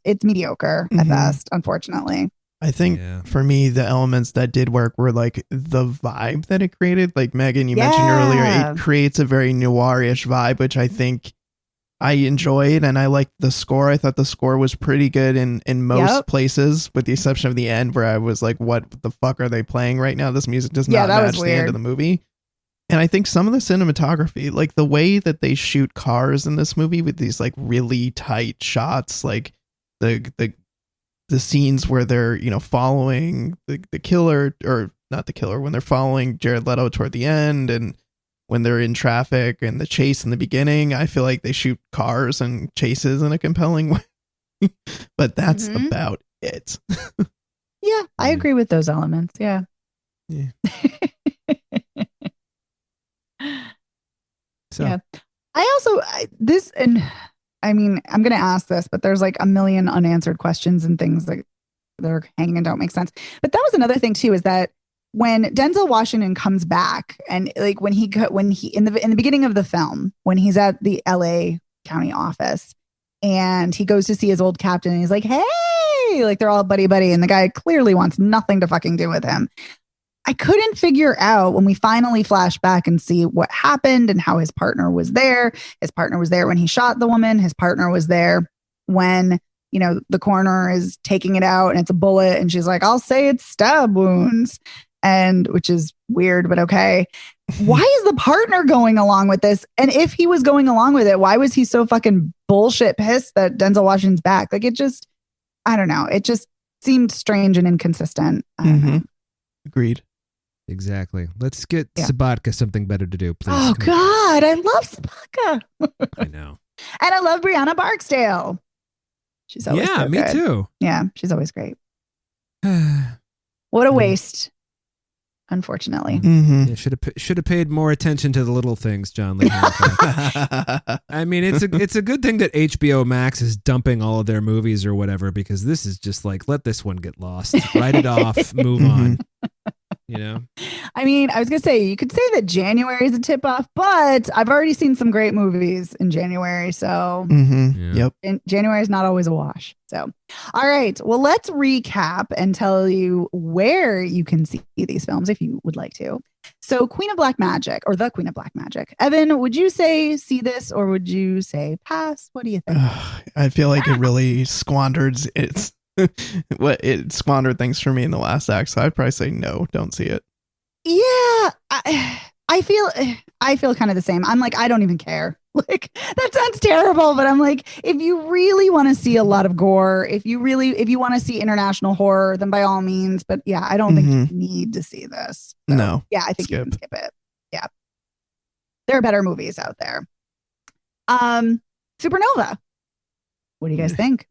it's mediocre at Mhm. best, unfortunately. I think Yeah. for me, the elements that did work were like the vibe that it created. Like Megan, you mentioned earlier, Yeah. it creates a very noirish vibe, which I think I enjoyed, and I liked the score. I thought the score was pretty good in most Yep. places, with the exception of the end where I was like, what the fuck are they playing right now? This music does Yeah, not that was match the end weird. of the movie. And I think some of the cinematography, like the way that they shoot cars in this movie with these like really tight shots, like the scenes where they're, you know, following the killer, or not the killer, when they're following Jared Leto toward the end, and when they're in traffic and the chase in the beginning, I feel like they shoot cars and chases in a compelling way. But that's Mhm. about it. Yeah, I Yeah. agree with those elements. Yeah. Yeah. So Yeah. I mean, I'm going to ask this, but there's like 1,000,000 unanswered questions and things that are hanging and don't make sense. But that was another thing too, is that when Denzel Washington comes back, and like when he in the beginning of the film, when he's at the LA County office and he goes to see his old captain, and he's like, hey, like they're all buddy buddy, and the guy clearly wants nothing to fucking do with him. I couldn't figure out, when we finally flash back and see what happened and how his partner was there. His partner was there when he shot the woman. His partner was there when, you know, the coroner is taking it out and it's a bullet, and she's like, I'll say it's stab wounds, and which is weird, but okay. Why is the partner going along with this? And if he was going along with it, why was he so fucking bullshit pissed that Denzel Washington's back? Like, it just, I don't know. It just seemed strange and inconsistent. I don't know. Mhm. Agreed. exactly. Let's get Yeah. Sabatka something better to do, please. Oh Come on. God, I love Sabaka. I know. And I love Brianna Barksdale. She's always Yeah, so me good. too. Yeah, she's always great. What a waste. unfortunately. Mm-hmm. Yeah, should have paid more attention to the little things, John Lee Hancock. I mean, it's a good thing that HBO Max is dumping all of their movies or whatever, because this is just like, let this one get lost, write it off, move on. You know, I mean, I was gonna say you could say that January is a tip off, but I've already seen some great movies in January, so Yep. and January is not always a wash. So, all right, well, let's recap and tell you where you can see these films if you would like to. So, Queen of Black Magic, or The Queen of Black Magic. Evan, would you say see this, or would you say pass? What do you think? I feel like it really squandered it squandered things for me in the last act, so I'd probably say no, don't see it. Yeah, I feel kind of the same. I'm like, I don't even care. Like, that sounds terrible, but I'm like, if you really want to see a lot of gore, if you want to see international horror, then by all means. But yeah, I don't think you need to see this. So, No. Yeah, I think you can skip it. Yeah. There are better movies out there. Supernova. What do you guys think?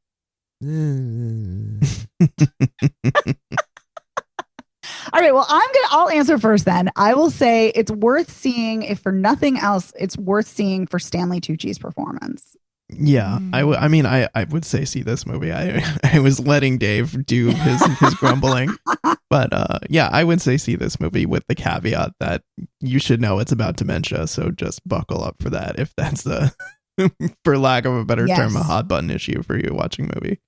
All right, well, I'll answer first then. I will say it's worth seeing, if for nothing else, it's worth seeing for Stanley Tucci's performance. Yeah, I would say see this movie. I was letting Dave do his grumbling, but yeah, I would say see this movie with the caveat that you should know it's about dementia, so just buckle up for that if that's the, for lack of a better term, a hot button issue for you watching movie.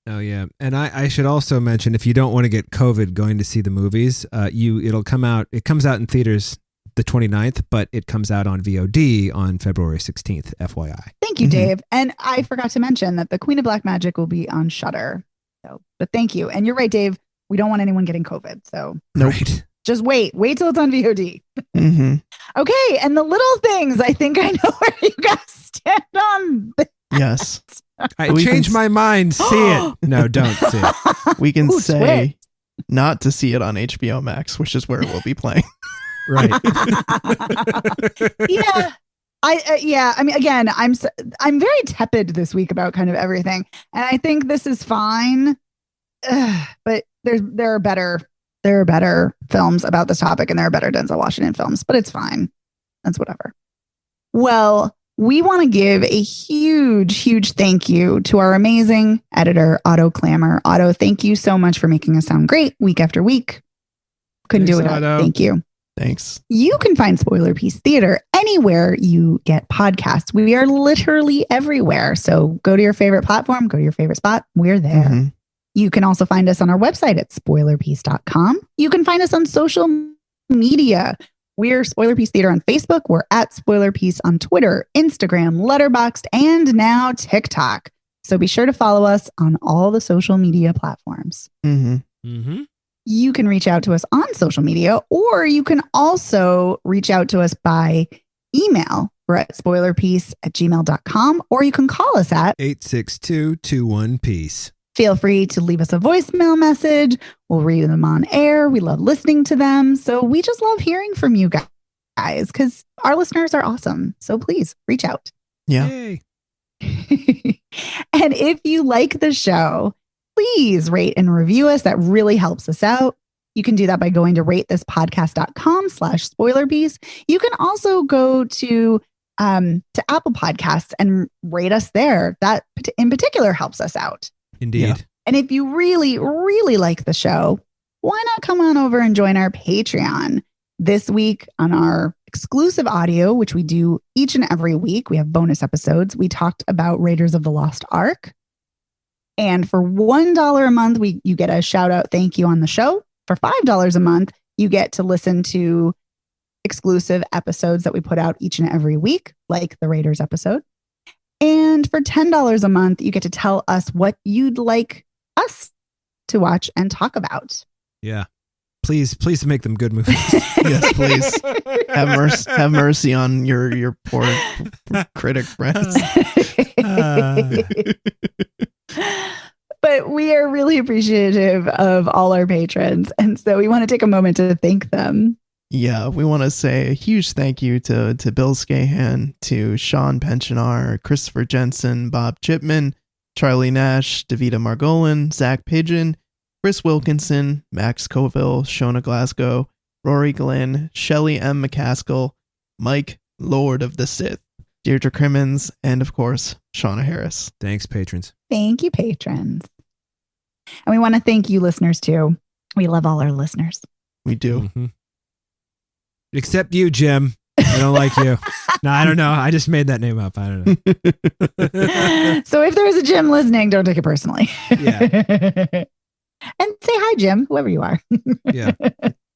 Oh yeah, and I should also mention, if you don't want to get COVID going to see the movies, it comes out in theaters the 29th, but it comes out on VOD on February 16th, FYI. Thank you, Dave. And I forgot to mention that The Queen of Black Magic will be on Shudder. So, but thank you. And you're right, Dave. We don't want anyone getting COVID, so Right. Just wait till it's on VOD. Mm-hmm. Okay, and the little things. I think I know where you guys stand on this. Yes. I changed my mind. See it. No, don't see it. We can say not to see it on HBO Max, which is where it will be playing. Right. Yeah. I mean, again, I'm very tepid this week about kind of everything, and I think this is fine. But there are better films about this topic, and there are better Denzel Washington films, but it's fine. That's whatever. Well, we want to give a huge thank you to our amazing editor, Otto Clamor. Otto, thank you so much for making us sound great week after week. Couldn't do it without. Thank you. Thanks. You can find Spoiler Piece Theater anywhere you get podcasts. We are literally everywhere. So go to your favorite platform, go to your favorite spot. We're there. Mm-hmm. You can also find us on our website at spoilerpiece.com. You can find us on social media. We're Spoiler Piece Theater on Facebook. We're at Spoiler Piece on Twitter, Instagram, Letterboxd, and now TikTok. So be sure to follow us on all the social media platforms. Mm-hmm. Mm-hmm. You can reach out to us on social media, or you can also reach out to us by email. We're at spoilerpiece@gmail.com, or you can call us at 862-21-PEACE. Feel free to leave us a voicemail message. We'll read them on air. We love listening to them. So we just love hearing from you guys because our listeners are awesome. So please reach out. Yeah. Yay. And if you like the show, please rate and review us. That really helps us out. You can do that by going to ratethispodcast.com/spoilerpiece. You can also go to Apple Podcasts and rate us there. That in particular helps us out. Indeed. Yeah. And if you really like the show, why not come on over and join our Patreon? This week on our exclusive audio, which we do each and every week, we have bonus episodes. We talked about Raiders of the Lost Ark. And for $1 a month, you get a shout out thank you on the show. For $5 a month, you get to listen to exclusive episodes that we put out each and every week, like the Raiders episode. And for $10 a month, you get to tell us what you'd like us to watch and talk about. Yeah. Please make them good movies. Yes, please. Have mercy on your poor critic friends. But we are really appreciative of all our patrons. And so we want to take a moment to thank them. Yeah, we want to say a huge thank you to Bill Scahan, to Sean Pensionar, Christopher Jensen, Bob Chipman, Charlie Nash, Davida Margolin, Zach Pigeon, Chris Wilkinson, Max Coville, Shona Glasgow, Rory Glenn, Shelley M. McCaskill, Mike, Lord of the Sith, Deirdre Crimmins, and of course, Shauna Harris. Thanks, patrons. Thank you, patrons. And we want to thank you, listeners, too. We love all our listeners. We do. Mm-hmm. Except you, Jim. I don't like you. No, I don't know. I just made that name up. I don't know. So if there's a Jim listening, don't take it personally. Yeah. And say hi, Jim, whoever you are. Yeah.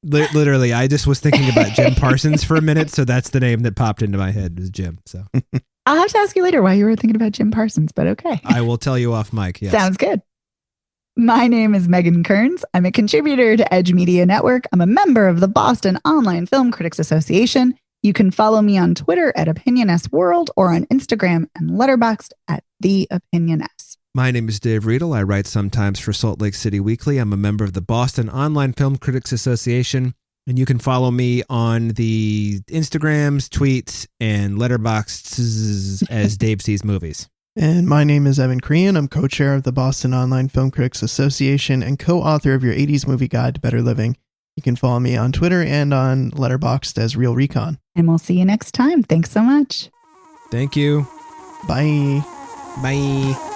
Literally, I just was thinking about Jim Parsons for a minute, so that's the name that popped into my head was Jim. So I'll have to ask you later why you were thinking about Jim Parsons, but okay. I will tell you off mic. Yes. Sounds good. My name is Megan Kearns. I'm a contributor to Edge Media Network. I'm a member of the Boston Online Film Critics Association. You can follow me on Twitter at OpinionSWorld or on Instagram and Letterboxd at TheOpinionS. My name is Dave Riedel. I write sometimes for Salt Lake City Weekly. I'm a member of the Boston Online Film Critics Association. And you can follow me on the Instagrams, tweets, and Letterboxds as Dave Sees Movies. And my name is Evan Crean. I'm co-chair of the Boston Online Film Critics Association and co-author of your 80s movie guide to better living. You can follow me on Twitter and on Letterboxd as Real Recon. And we'll see you next time. Thanks so much. Thank you. Bye. Bye.